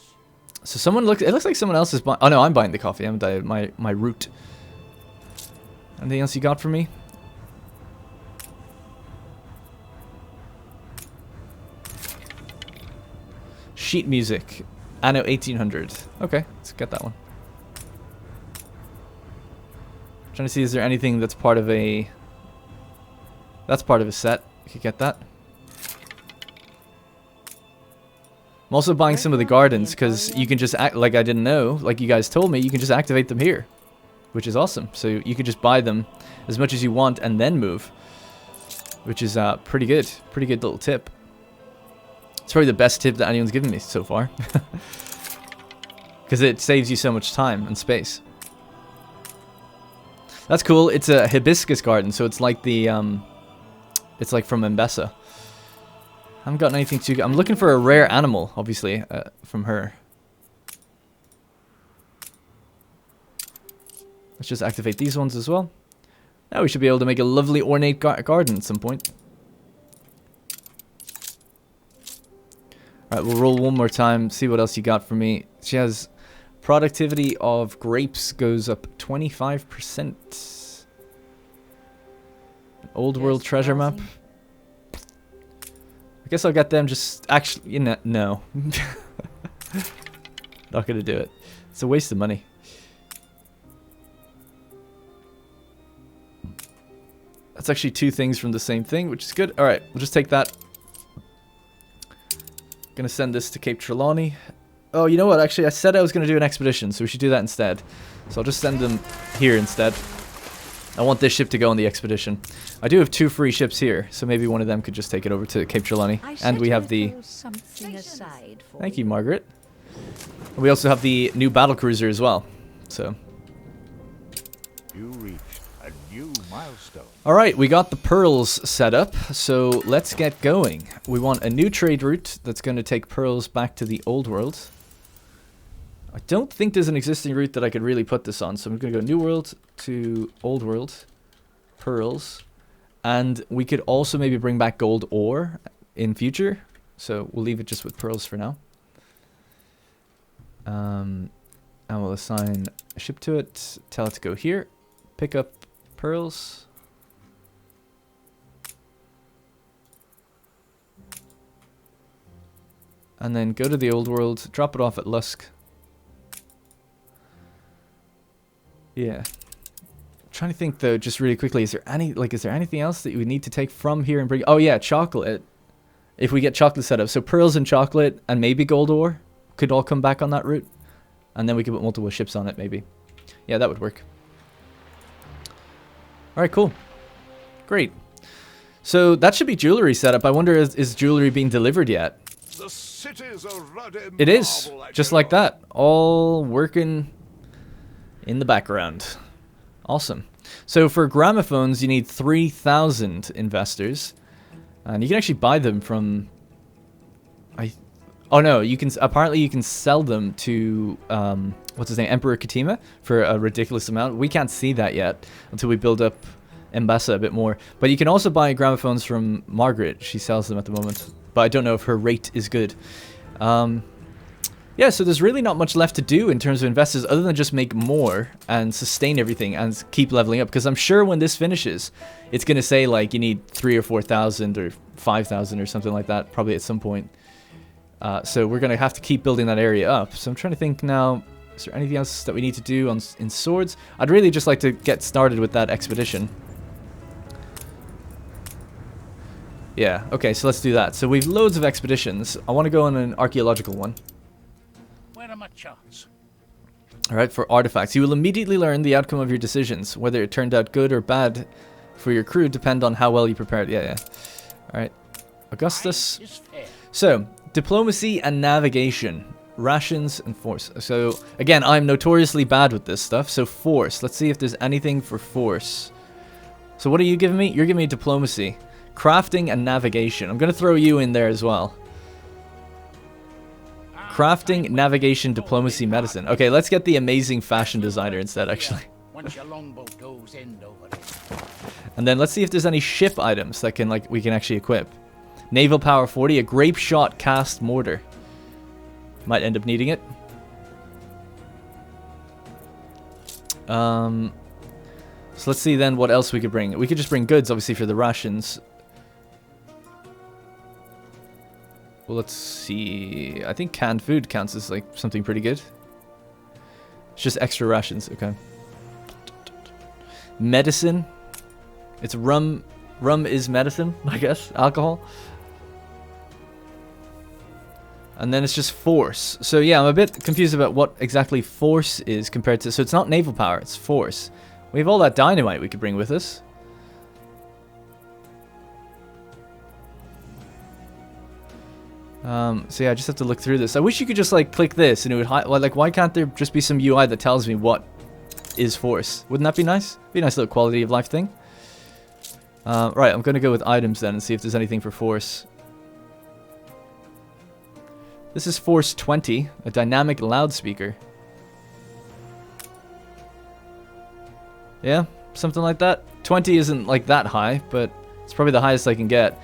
So someone looks... It looks like someone else is buying... Oh no, I'm buying the coffee. I haven't dyed my root. Anything else you got for me? Sheet music. Anno 1800. Okay, let's get that one. Trying to see, is there anything that's part of a... That's part of a set. You could get that. I'm also buying some of the gardens because you can just act like I didn't know, like you guys told me, you can just activate them here, which is awesome. So you could just buy them as much as you want and then move, which is pretty good little tip. It's probably the best tip that anyone's given me so far, because it saves you so much time and space. That's cool. It's a hibiscus garden, so it's like the it's like from Mbessa. I haven't gotten anything too good. I'm looking for a rare animal, obviously, from her. Let's just activate these ones as well. Now we should be able to make a lovely ornate garden at some point. Alright, we'll roll one more time, see what else you got for me. She has productivity of grapes goes up 25%. An old world treasure map. I guess I'll get them just actually, you know, no. Not gonna do it. It's a waste of money. That's actually two things from the same thing, which is good. Alright, we'll just take that. Gonna send this to Cape Trelawney. Oh, you know what? Actually, I said I was gonna do an expedition, so we should do that instead. So I'll just send them here instead. I want this ship to go on the expedition. I do have 2 free ships here, so maybe one of them could just take it over to Cape Trelawney. And we have the... Thank you, Margaret. And we also have the new battle cruiser as well. So... You reached a new milestone. Alright, we got the pearls set up, so let's get going. We want a new trade route that's going to take pearls back to the old world. I don't think there's an existing route that I could really put this on, so I'm going to go New World to Old World, pearls, and we could also maybe bring back gold ore in future, so we'll leave it just with pearls for now. And we'll assign a ship to it, tell it to go here, pick up pearls. And then go to the Old World, drop it off at Lusk. Yeah. I'm trying to think though, just really quickly, is there anything else that you would need to take from here and bring? Oh yeah, chocolate. If we get chocolate set up, so pearls and chocolate and maybe gold ore could all come back on that route, and then we could put multiple ships on it maybe. Yeah, that would work. All right, cool, great. So that should be jewelry setup. I wonder, is jewelry being delivered yet? The city's a ruddy It is, marble, I just tell like you. that. All working in the background. Awesome. So for gramophones, you need 3,000 investors. And you can actually buy them from... Oh no, you can apparently you can sell them to what's his name, Emperor Katima, for a ridiculous amount. We can't see that yet until we build up Mbasa a bit more. But you can also buy gramophones from Margaret. She sells them at the moment, but I don't know if her rate is good. Yeah, so there's really not much left to do in terms of investors other than just make more and sustain everything and keep leveling up. Because I'm sure when this finishes, it's going to say like you need 3,000 or 4,000 or 5,000 or something like that probably at some point. So we're going to have to keep building that area up. So I'm trying to think now, is there anything else that we need to do in swords? I'd really just like to get started with that expedition. Yeah, okay, so let's do that. So we've loads of expeditions. I want to go on an archaeological one. Where are my charts? Alright, for artifacts. You will immediately learn the outcome of your decisions. Whether it turned out good or bad for your crew depend on how well you prepared. Yeah. Alright. Augustus. Is fair. So, diplomacy and navigation. Rations and force. So, again, I'm notoriously bad with this stuff. So, force. Let's see if there's anything for force. So, what are you giving me? You're giving me diplomacy. Crafting and navigation. I'm going to throw you in there as well. Crafting, navigation, diplomacy, medicine. Okay, let's get the amazing fashion designer instead, actually. Once your longbow goes end over it. And then let's see if there's any ship items that can we can actually equip. Naval power 40, a grape shot cast mortar. Might end up needing it. So let's see then what else we could bring. We could just bring goods, obviously, for the rations. Well, let's see. I think canned food counts as like something pretty good. It's just extra rations. Okay. Medicine. It's rum. Rum is medicine, I guess. Alcohol. And then it's just force. So yeah, I'm a bit confused about what exactly force is compared to... So it's not naval power, it's force. We have all that dynamite we could bring with us. So yeah, I just have to look through this. I wish you could just like click this and it would like, why can't there just be some UI that tells me what is force? Wouldn't that be nice? Be a nice little quality of life thing. Right, I'm gonna go with items then and see if there's anything for force. This is force 20, a dynamic loudspeaker. Yeah, something like that. 20 isn't like that high, but it's probably the highest I can get.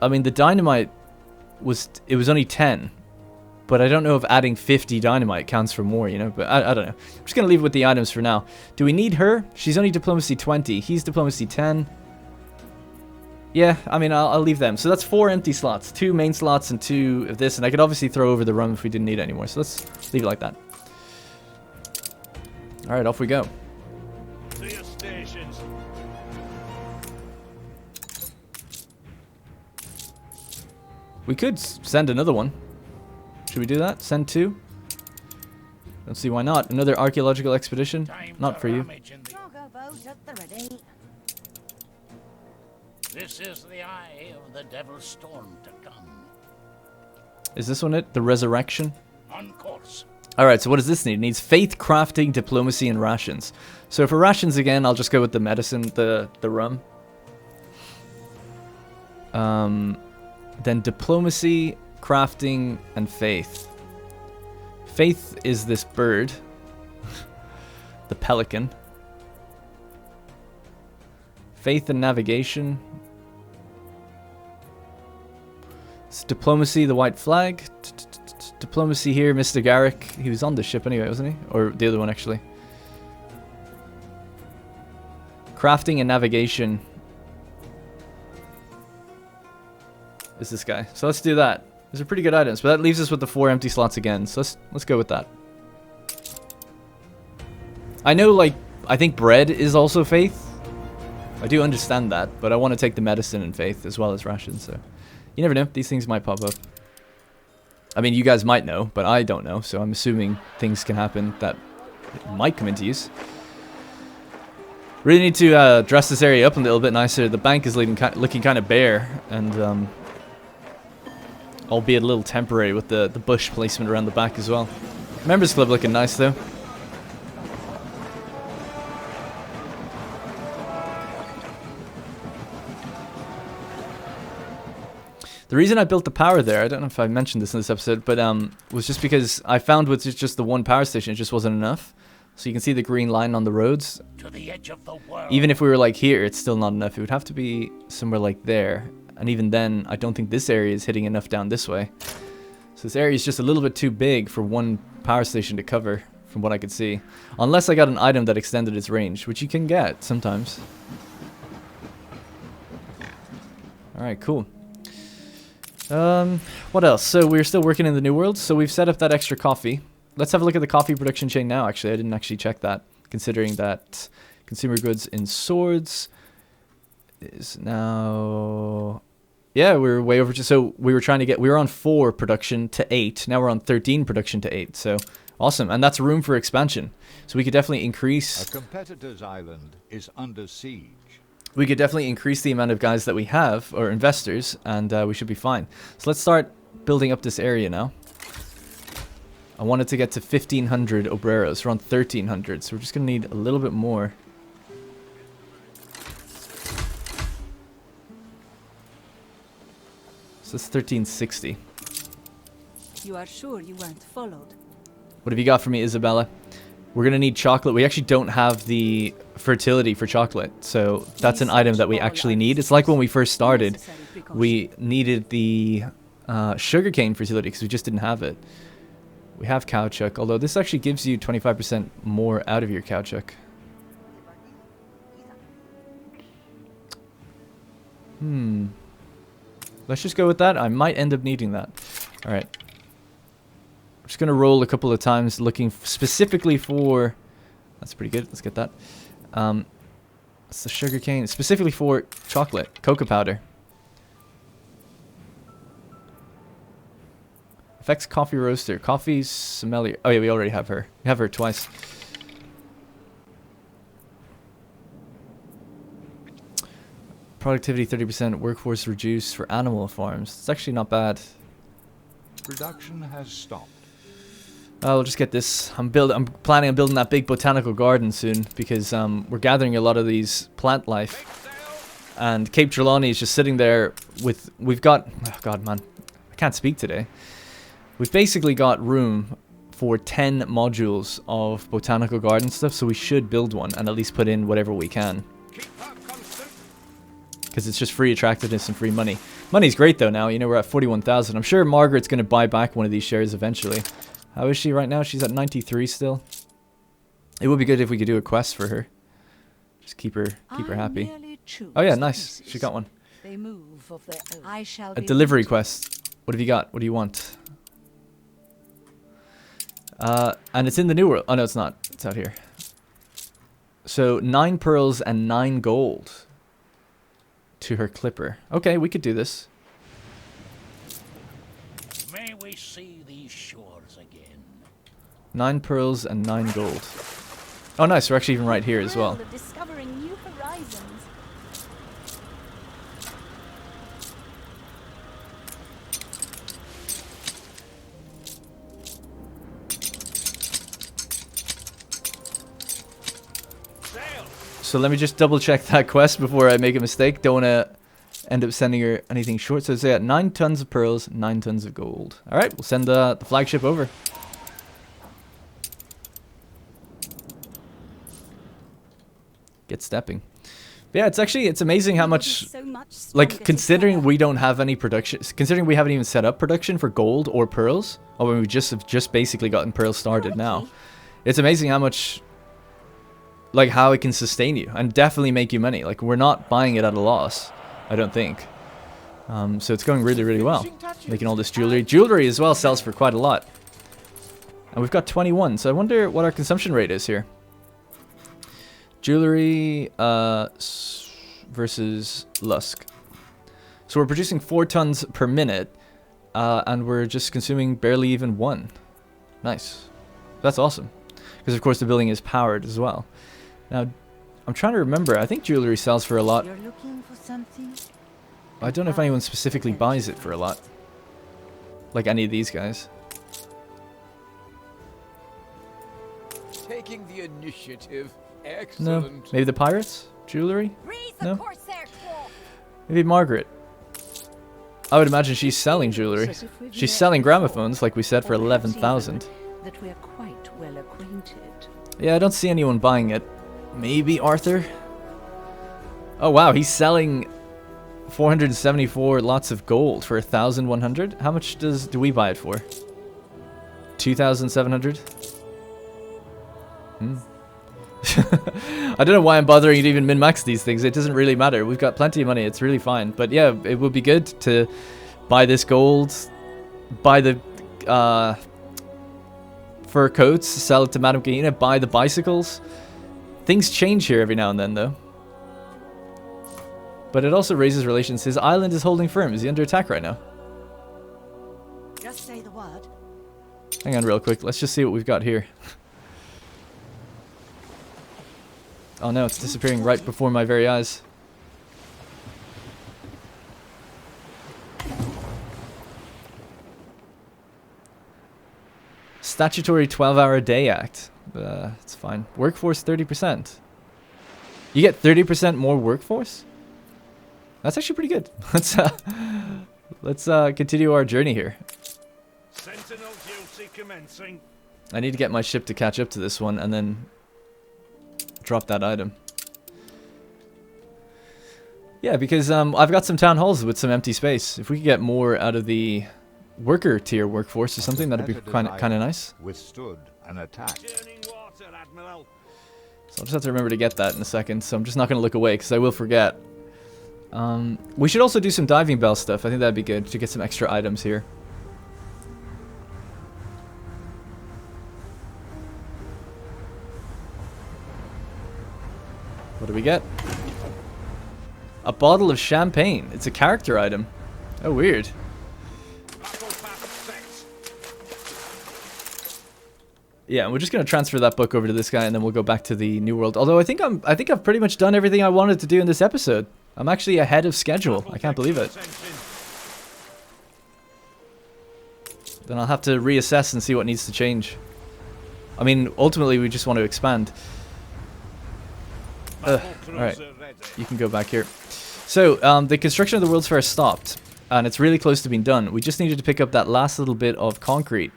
I mean, the dynamite was only 10, but I don't know if adding 50 dynamite counts for more, you know, but I don't know. I'm just going to leave it with the items for now. Do we need her? She's only diplomacy 20. He's diplomacy 10. Yeah, I mean, I'll leave them. So that's 4 empty slots, 2 main slots and 2 of this, and I could obviously throw over the rum if we didn't need it anymore. So let's leave it like that. All right, off we go. To your stations. We could send another one. Should we do that? Send 2? Don't see why not. Another archaeological expedition? Time Not for you. rummage in the- Cargo boat at the ready. This is the eye of the devil's storm to come. Is this one it? The resurrection? On course. Alright, so what does this need? It needs faith, crafting, diplomacy, and rations. So for rations again, I'll just go with the medicine, the rum. Then diplomacy, crafting, and faith. Faith is this bird. The pelican. Faith and navigation. It's diplomacy, the white flag. Diplomacy here, Mr. Garrick. He was on the ship anyway, wasn't he? Or the other one, actually. Crafting and navigation is this guy. So let's do that. These are pretty good items, but that leaves us with the 4 empty slots again. So let's go with that. I know, like, I think bread is also faith. I do understand that, but I want to take the medicine and faith as well as rations, so... You never know, these things might pop up. I mean, you guys might know, but I don't know, so I'm assuming things can happen that might come into use. Really need to dress this area up a little bit nicer. The bank is looking kind of bare, and albeit a little temporary with the bush placement around the back as well. Members Club looking nice though. The reason I built the power there, I don't know if I mentioned this in this episode, but was just because I found with just the one power station, it just wasn't enough. So you can see the green line on the roads. To the edge of the world. Even if we were like here, it's still not enough. It would have to be somewhere like there. And even then, I don't think this area is hitting enough down this way. So this area is just a little bit too big for one power station to cover, from what I could see. Unless I got an item that extended its range, which you can get sometimes. Alright, cool. What else? So we're still working in the New World, so we've set up that extra coffee. Let's have a look at the coffee production chain now, actually. I didn't actually check that, considering that consumer goods in swords is now... Yeah, we're way over. So we were on 4 production to 8. Now we're on 13 production to 8. So awesome. And that's room for expansion. So we could definitely increase... A competitor's island is under siege. We could definitely increase the amount of guys that we have, or investors, and we should be fine. So let's start building up this area now. I wanted to get to 1,500 obreros. We're on 1,300, so we're just going to need a little bit more. So that's 1,360. You are sure you weren't followed? What have you got for me, Isabella? We're going to need chocolate. We actually don't have the fertility for chocolate, so that's an item that we actually need. It's like when we first started, we needed the sugarcane fertility because we just didn't have it. We have caoutchouc, although this actually gives you 25% more out of your caoutchouc. Let's just go with that. I might end up needing that. Alright. I'm just going to roll a couple of times looking specifically for... That's pretty good. Let's get that. It's the sugarcane. Specifically for chocolate. Cocoa powder. Affects coffee roaster. Coffee sommelier. Oh yeah, we already have her. We have her twice. Productivity 30%. Workforce reduced for animal farms. It's actually not bad. Production has stopped. I'll just get this. I'm planning on building that big botanical garden soon because we're gathering a lot of these plant life. And Cape Trelawney is just sitting there with... We've got... Oh god, man. I can't speak today. We've basically got room for 10 modules of botanical garden stuff, so we should build one and at least put in whatever we can. Because it's just free attractiveness and free money. Money's great though now. You know, we're at 41,000. I'm sure Margaret's going to buy back one of these shares eventually. How is she right now? She's at 93 still. It would be good if we could do a quest for her. Just keep her happy. Oh yeah, nice. She got one. They move of their own. I shall A delivery quest. What have you got? What do you want? And it's in the New World. Oh no, it's not. It's out here. So 9 pearls and 9 gold to her clipper. Okay, we could do this. May we see these shores again. 9 pearls and 9 gold. Oh nice, we're actually even right here as well. Discovering new horizons. So let me just double check that quest before I make a mistake. Don't want to end up sending her anything short. So it's 9 tons of pearls, 9 tons of gold. Alright, we'll send the flagship over. Get stepping. But yeah, it's amazing how much, like, considering we don't have any production, considering we haven't even set up production for gold or pearls, or when we have just basically gotten pearls started now. It's amazing how much, like, how it can sustain you and definitely make you money. Like, we're not buying it at a loss, I don't think. So it's going really, really well. Making all this jewelry. Jewelry as well sells for quite a lot. And we've got 21, so I wonder what our consumption rate is here. Jewelry versus Lusk. So we're producing 4 tons per minute, and we're just consuming barely even 1. Nice. That's awesome. Because of course the building is powered as well. Now, I'm trying to remember. I think jewelry sells for a lot. You're looking for something? I don't know if anyone specifically buys it for a lot. Like any of these guys. Taking the initiative. No. Excellent. Maybe the pirates? Jewelry? Raise No. the corsair claw. Maybe Margaret. I would imagine she's selling jewelry. She's selling gramophones, like we said, for 11,000. That we're quite well acquainted. Yeah, I don't see anyone buying it. Maybe Arthur? Oh wow, he's selling 474 lots of gold for 1,100. How much do we buy it for? 2,700? I don't know why I'm bothering to even min-max these things. It doesn't really matter. We've got plenty of money. It's really fine. But yeah, it would be good to buy this gold, buy the fur coats, sell it to Madame Gehenna, buy the bicycles. Things change here every now and then, though. But it also raises relations. His island is holding firm. Is he under attack right now? Just say the word. Hang on real quick. Let's just see what we've got here. Oh no, it's disappearing right before my very eyes. Statutory 12-hour day act. It's fine. Workforce 30%. You get 30% more workforce? That's actually pretty good. Let's continue our journey here. Sentinel duty commencing. I need to get my ship to catch up to this one and then drop that item. Yeah, because I've got some town halls with some empty space. If we could get more out of the worker tier workforce or something, that'd be kind of nice. Withstood an attack. Churning water, Admiral. So I'll just have to remember to get that in a second. So I'm just not going to look away because I will forget. We should also do some diving bell stuff. I think that'd be good to get some extra items here. What do we get? A bottle of champagne. It's a character item. Oh, weird. Yeah, and we're just gonna transfer that book over to this guy, and then we'll go back to the New World. Although I think I've pretty much done everything I wanted to do in this episode. I'm actually ahead of schedule. I can't believe it. Then I'll have to reassess and see what needs to change. I mean, ultimately, we just want to expand. Alright, you can go back here. So, the construction of the World's Fair stopped, and it's really close to being done. We just needed to pick up that last little bit of concrete.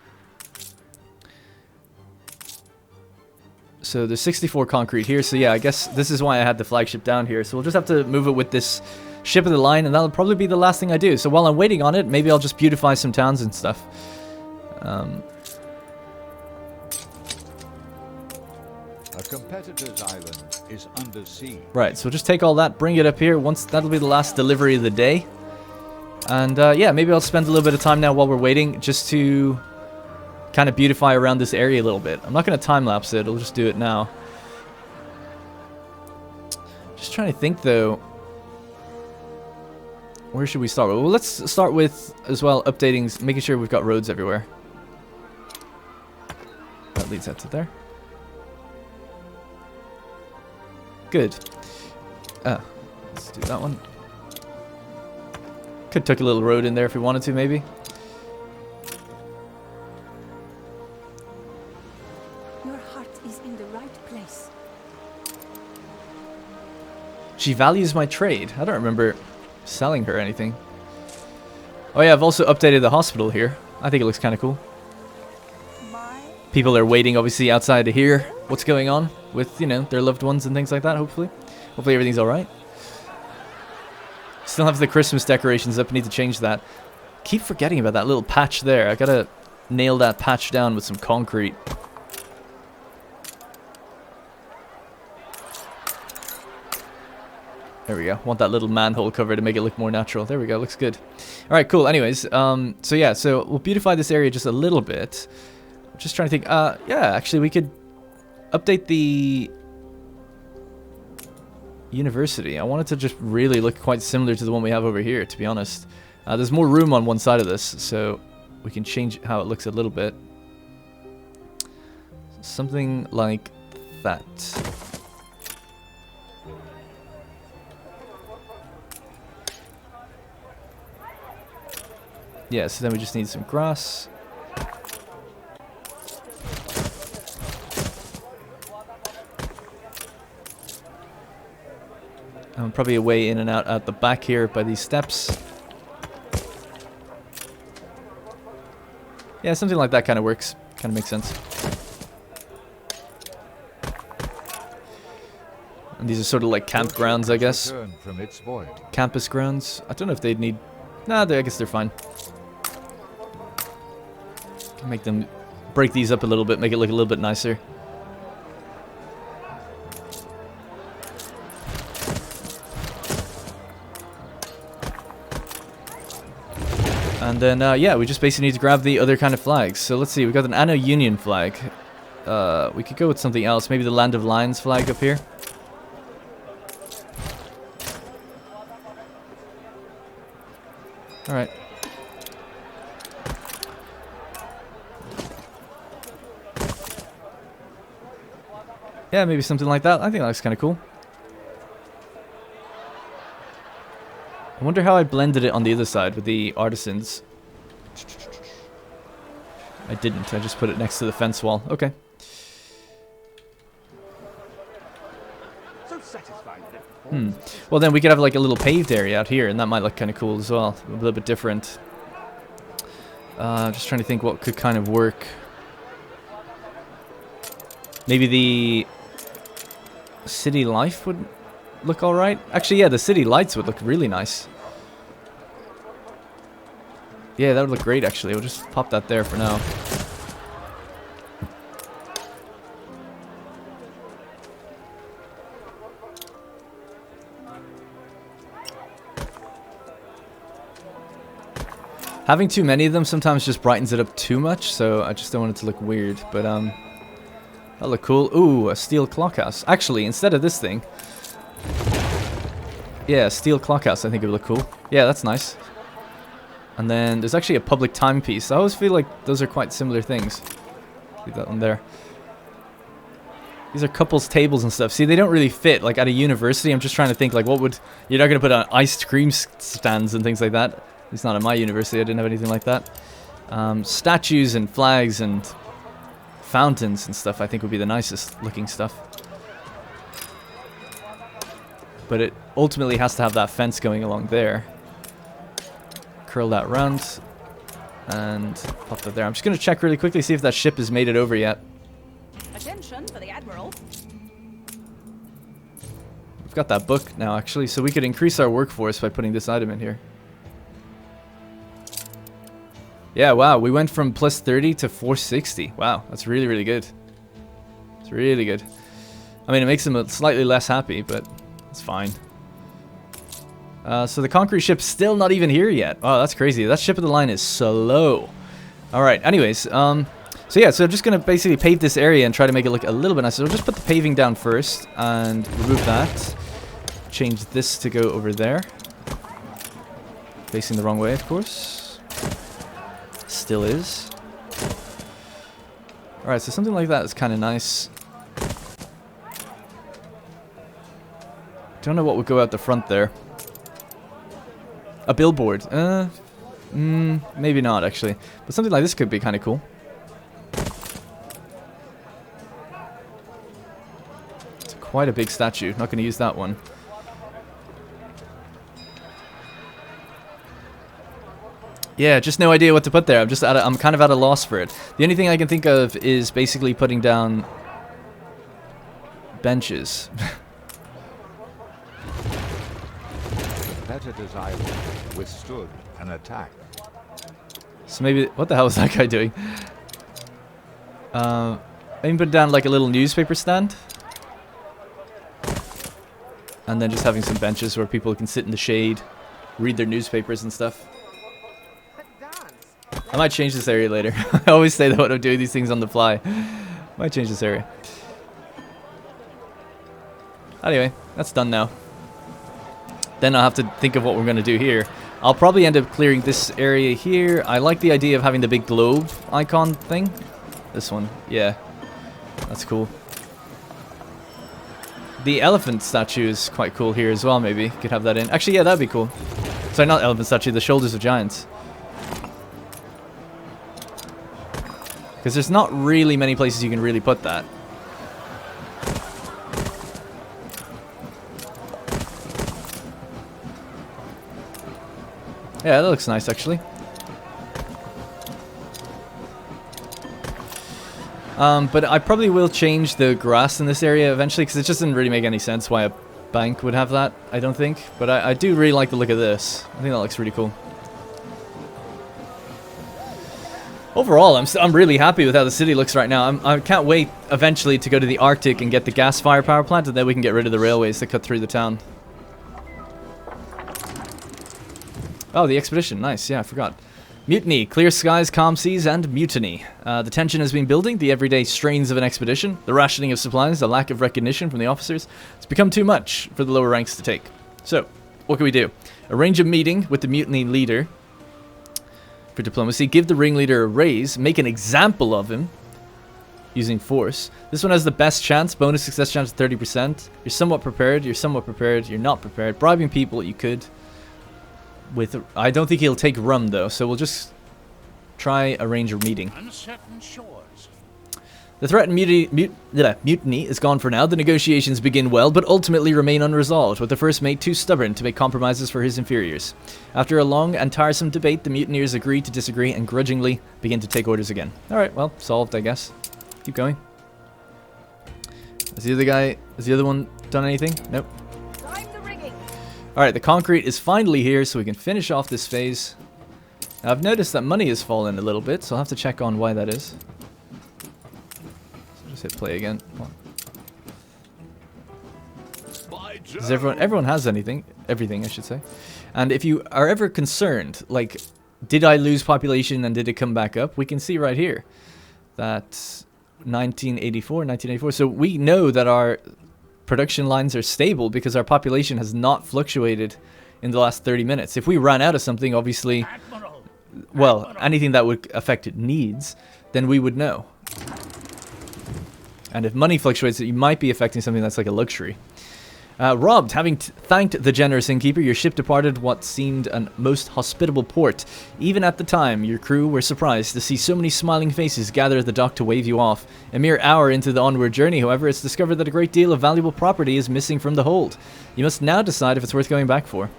So there's 64 concrete here, so yeah, I guess this is why I had the flagship down here. So we'll just have to move it with this ship of the line, and that'll probably be the last thing I do. So while I'm waiting on it, maybe I'll just beautify some towns and stuff. A competitor's island is under siege. Right, so just take all that, bring it up here. Once that'll be the last delivery of the day. And yeah, maybe I'll spend a little bit of time now while we're waiting, just to kind of beautify around this area a little bit. I'm not going to time-lapse it, I'll just do it now. Just trying to think, though. Where should we start? Well, let's start with, as well, updating, making sure we've got roads everywhere. That leads out to there. Good. Let's do that one. Could tuck a little road in there if we wanted to, maybe. Your heart is in the right place. She values my trade. I don't remember selling her anything. Oh yeah, I've also updated the hospital here. I think it looks kind of cool. People are waiting, obviously, outside to hear what's going on with, you know, their loved ones and things like that, hopefully. Hopefully everything's alright. Still have the Christmas decorations up. Need to change that. Keep forgetting about that little patch there. I gotta nail that patch down with some concrete. There we go. Want that little manhole cover to make it look more natural. There we go. Looks good. Alright, cool. Anyways, so yeah, so we'll beautify this area just a little bit. Just trying to think. Yeah, actually, we could update the university. I want it to just really look quite similar to the one we have over here, to be honest. There's more room on one side of this, so we can change how it looks a little bit. Something like that. Yeah, so then we just need some grass. And probably a way in and out at the back here by these steps. Yeah, something like that kind of works. Kind of makes sense. And these are sort of like campgrounds, I guess. From its void. Campus grounds. I don't know if they'd need... Nah, I guess they're fine. Can make them... break these up a little bit, make it look a little bit nicer. And then, yeah, we just basically need to grab the other kind of flags. So let's see, we got an Anno Union flag. We could go with something else. Maybe the Land of Lions flag up here. Alright. Yeah, maybe something like that. I think that looks kind of cool. I wonder how I blended it on the other side with the artisans. I didn't. I just put it next to the fence wall. Okay. Well, then we could have like a little paved area out here, and that might look kind of cool as well. A little bit different. Just trying to think what could kind of work. Maybe the city life would look alright. Actually, yeah, the city lights would look really nice. Yeah, that would look great, actually. We'll just pop that there for now. Having too many of them sometimes just brightens it up too much, so I just don't want it to look weird. But, that'll look cool. Ooh, a steel clockhouse. Actually, instead of this thing... Yeah, steel clockhouse, I think it would look cool. Yeah, that's nice. And then there's actually a public timepiece. I always feel like those are quite similar things. Leave that one there. These are couples tables and stuff. See, they don't really fit. Like, at a university, I'm just trying to think, like, what would... You're not going to put on ice cream stands and things like that. At least not at my university. I didn't have anything like that. Statues and flags and fountains and stuff, I think, would be the nicest looking stuff. But it ultimately has to have that fence going along there. Curl that round. And pop that there. I'm just going to check really quickly, see if that ship has made it over yet. Attention for the Admiral. We've got that book now, actually, so we could increase our workforce by putting this item in here. Yeah, wow, we went from plus 30 to 460. Wow, that's really, really good. It's really good. I mean, it makes them slightly less happy, but it's fine. So the concrete ship's still not even here yet. Oh, that's crazy. That ship of the line is slow. Alright, anyways, so yeah, so I'm just going to basically pave this area and try to make it look a little bit nicer. So we'll just put the paving down first and remove that. Change this to go over there. Facing the wrong way, of course. Still is. Alright, so something like that is kind of nice. Don't know what would go out the front there. A billboard. Maybe not, actually. But something like this could be kind of cool. It's quite a big statue. Not going to use that one. Yeah, just no idea what to put there. I'm kind of at a loss for it. The only thing I can think of is basically putting down benches. Competitor's island withstood an attack. So maybe... What the hell is that guy doing? Maybe put down like a little newspaper stand. And then just having some benches where people can sit in the shade, read their newspapers and stuff. I might change this area later. I always say that when I'm doing these things on the fly. Might change this area. Anyway, that's done now. Then I'll have to think of what we're going to do here. I'll probably end up clearing this area here. I like the idea of having the big globe icon thing. This one, yeah. That's cool. The elephant statue is quite cool here as well, maybe. Could have that in. Actually, yeah, that'd be cool. Sorry, not elephant statue, the shoulders of giants. Because there's not really many places you can really put that. Yeah, that looks nice, actually. But I probably will change the grass in this area eventually, because it just didn't really make any sense why a bank would have that, I don't think. But I do really like the look of this. I think that looks really cool. Overall, I'm really happy with how the city looks right now. I can't wait eventually to go to the Arctic and get the gas-fired power plant, and then we can get rid of the railways that cut through the town. Oh, the expedition. Nice. Yeah, I forgot. Mutiny. Clear skies, calm seas, and mutiny. The tension has been building. The everyday strains of an expedition. The rationing of supplies. The lack of recognition from the officers. It's become too much for the lower ranks to take. So, what can we do? Arrange a meeting with the mutiny leader for diplomacy. Give the ringleader a raise. Make an example of him using force. This one has the best chance. Bonus success chance of 30%. You're somewhat prepared. You're somewhat prepared. You're not prepared. Bribing people, you could. I don't think he'll take rum though, so we'll just try arrange a meeting. Uncertain shores. The threatened mutiny is gone for now. The negotiations begin well, but ultimately remain unresolved, with the first mate too stubborn to make compromises for his inferiors. After a long and tiresome debate, the mutineers agree to disagree and grudgingly begin to take orders again. Alright, well, solved, I guess. Keep going. Has the other one done anything? Nope. Alright, the concrete is finally here, so we can finish off this phase. Now, I've noticed that money has fallen a little bit, so I'll have to check on why that is. So just hit play again. Does everyone has everything, I should say. And if you are ever concerned, like, did I lose population and did it come back up? We can see right here that 1984. So we know that our production lines are stable because our population has not fluctuated in the last 30 minutes. If we ran out of something, obviously, well, anything that would affect needs, then we would know. And if money fluctuates, you might be affecting something that's like a luxury. Robbed, having thanked the generous innkeeper, your ship departed what seemed a most hospitable port. Even at the time, your crew were surprised to see so many smiling faces gather at the dock to wave you off. A mere hour into the onward journey, however, it's discovered that a great deal of valuable property is missing from the hold. You must now decide if it's worth going back for.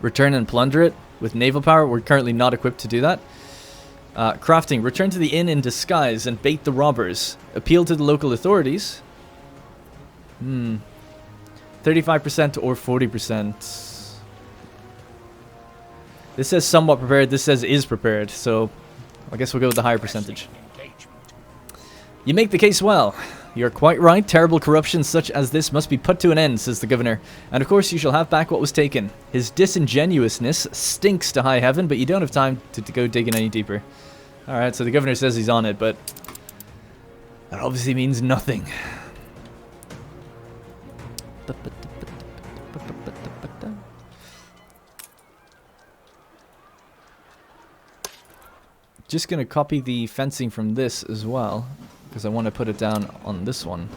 Return and plunder it with naval power. We're currently not equipped to do that. Crafting, return to the inn in disguise and bait the robbers. Appeal to the local authorities. 35% or 40%. This says somewhat prepared, this says is prepared, so I guess we'll go with the higher percentage. You make the case well. You're quite right, terrible corruption such as this must be put to an end, says the governor. And of course you shall have back what was taken. His disingenuousness stinks to high heaven, but you don't have time to go digging any deeper. Alright, so the governor says he's on it, but that obviously means nothing. Just gonna copy the fencing from this as well, because I want to put it down on this one.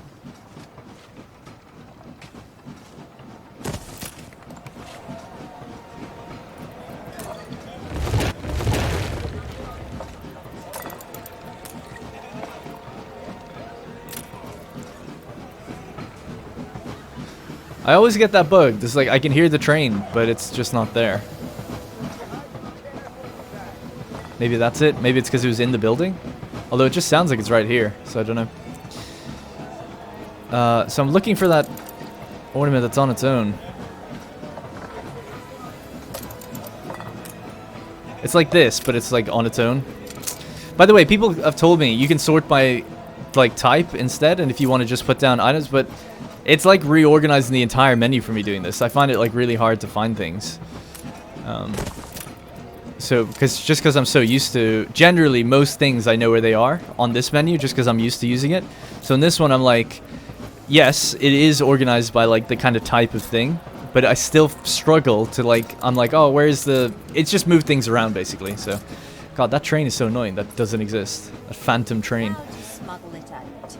I always get that bug. This like I can hear the train, but it's just not there. Maybe that's it. Maybe it's because it was in the building. Although it just sounds like it's right here, so I don't know. So I'm looking for that ornament that's on its own. It's like this, but it's like on its own. By the way, people have told me you can sort by like type instead, and if you want to just put down items, but it's like reorganizing the entire menu for me doing this. I find it like really hard to find things. So, because I'm so used to, generally most things I know where they are on this menu just because I'm used to using it. So in this one I'm like, yes, it is organized by like the kind of type of thing, but I still struggle to like, I'm like, oh, where's the, it's just moved things around basically. So, God, that train is so annoying. That doesn't exist. A phantom train. How to smuggle it out.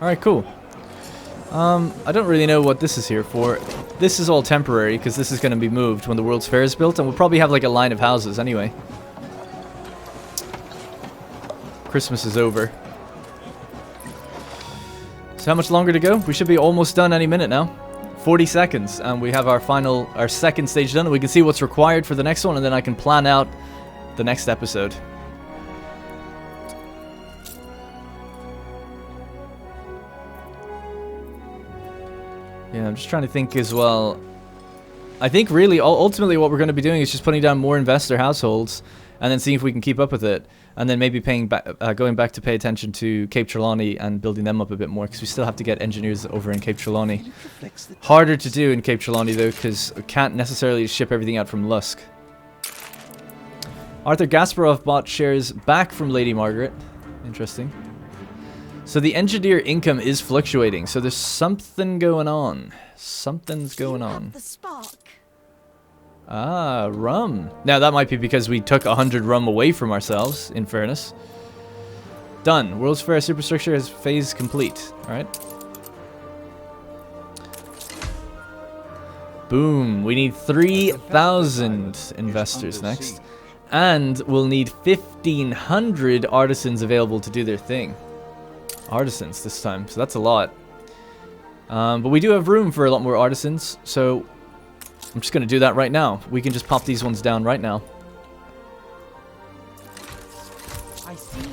Alright, cool. I don't really know what this is here for. this is all temporary because this is going to be moved when the World's Fair is built, and we'll probably have like a line of houses anyway. Christmas is over. So how much longer to go? We should be almost done any minute now. 40 seconds, and we have our second stage done. We can see what's required for the next one, and then I can plan out the next episode. Yeah, I'm just trying to think as well. I think really, ultimately what we're going to be doing is just putting down more investor households, and then seeing if we can keep up with it. And then maybe going back to pay attention to Cape Trelawney and building them up a bit more, because we still have to get engineers over in Cape Trelawney. Harder to do in Cape Trelawney though, because we can't necessarily ship everything out from Lusk. Arthur Gasparov bought shares back from Lady Margaret. Interesting. So the engineer income is fluctuating, so there's something going on. Something's going on. The spark. Ah, rum. Now that might be because we took 100 rum away from ourselves, in fairness. Done. World's Fair superstructure is phase complete. Alright. Boom. We need 3,000 investors next. And we'll need 1,500 artisans available to do their thing. Artisans this time, so that's a lot. But we do have room for a lot more artisans, so I'm just going to do that right now. We can just pop these ones down right now. I see.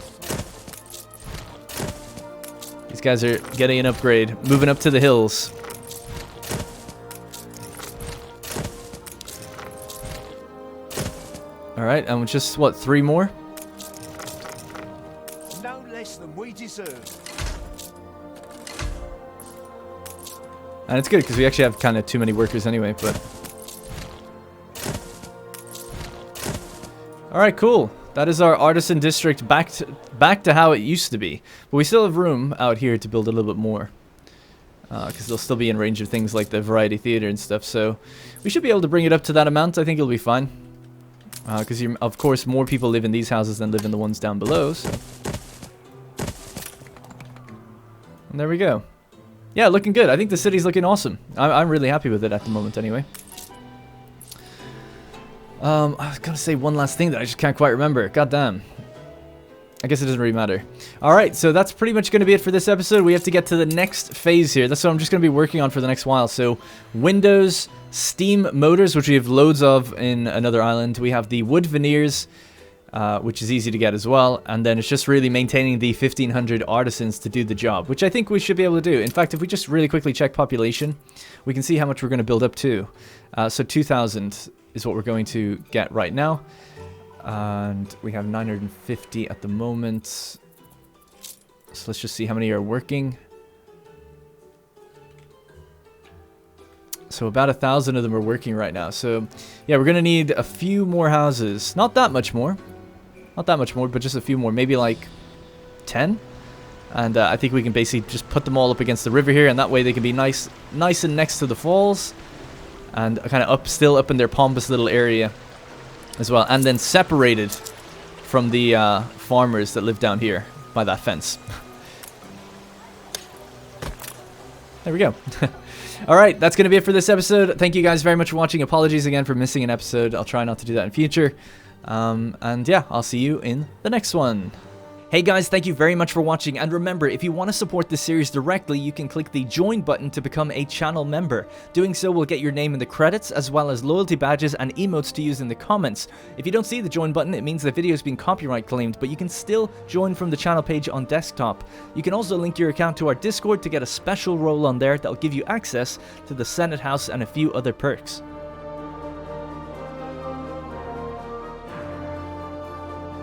These guys are getting an upgrade, moving up to the hills. Alright, and just, what, 3 more? No less than we deserve. And it's good, because we actually have kind of too many workers anyway, but... Alright, cool. That is our artisan district back to how it used to be. But we still have room out here to build a little bit more. Because they'll still be in range of things like the variety theater and stuff, so... We should be able to bring it up to that amount. I think it'll be fine. Because, of course, more people live in these houses than live in the ones down below, so... And there we go. Yeah, looking good. I think the city's looking awesome. I'm really happy with it at the moment, anyway. I was going to say one last thing that I just can't quite remember. God damn. I guess it doesn't really matter. Alright, so that's pretty much going to be it for this episode. We have to get to the next phase here. That's what I'm just going to be working on for the next while. So, windows, steam motors, which we have loads of in another island. We have the wood veneers, which is easy to get as well. And then it's just really maintaining the 1,500 artisans to do the job, which I think we should be able to do. In fact, if we just really quickly check population, we can see how much we're going to build up to. So 2,000 is what we're going to get right now. And we have 950 at the moment. So let's just see how many are working. So about 1,000 of them are working right now. So yeah, we're going to need a few more houses. Not that much more. Not that much more, but just a few more. Maybe like 10. And I think we can basically just put them all up against the river here. And that way they can be nice and next to the falls. And kind of still up in their pompous little area as well. And then separated from the farmers that live down here by that fence. There we go. Alright, that's going to be it for this episode. Thank you guys very much for watching. Apologies again for missing an episode. I'll try not to do that in future. And yeah, I'll see you in the next one. Hey guys, thank you very much for watching, and remember, if you want to support this series directly, you can click the join button to become a channel member. Doing so will get your name in the credits, as well as loyalty badges and emotes to use in the comments. If you don't see the join button, it means the video has been copyright claimed, but you can still join from the channel page on desktop. You can also link your account to our Discord to get a special role on there that will give you access to the Senate House and a few other perks.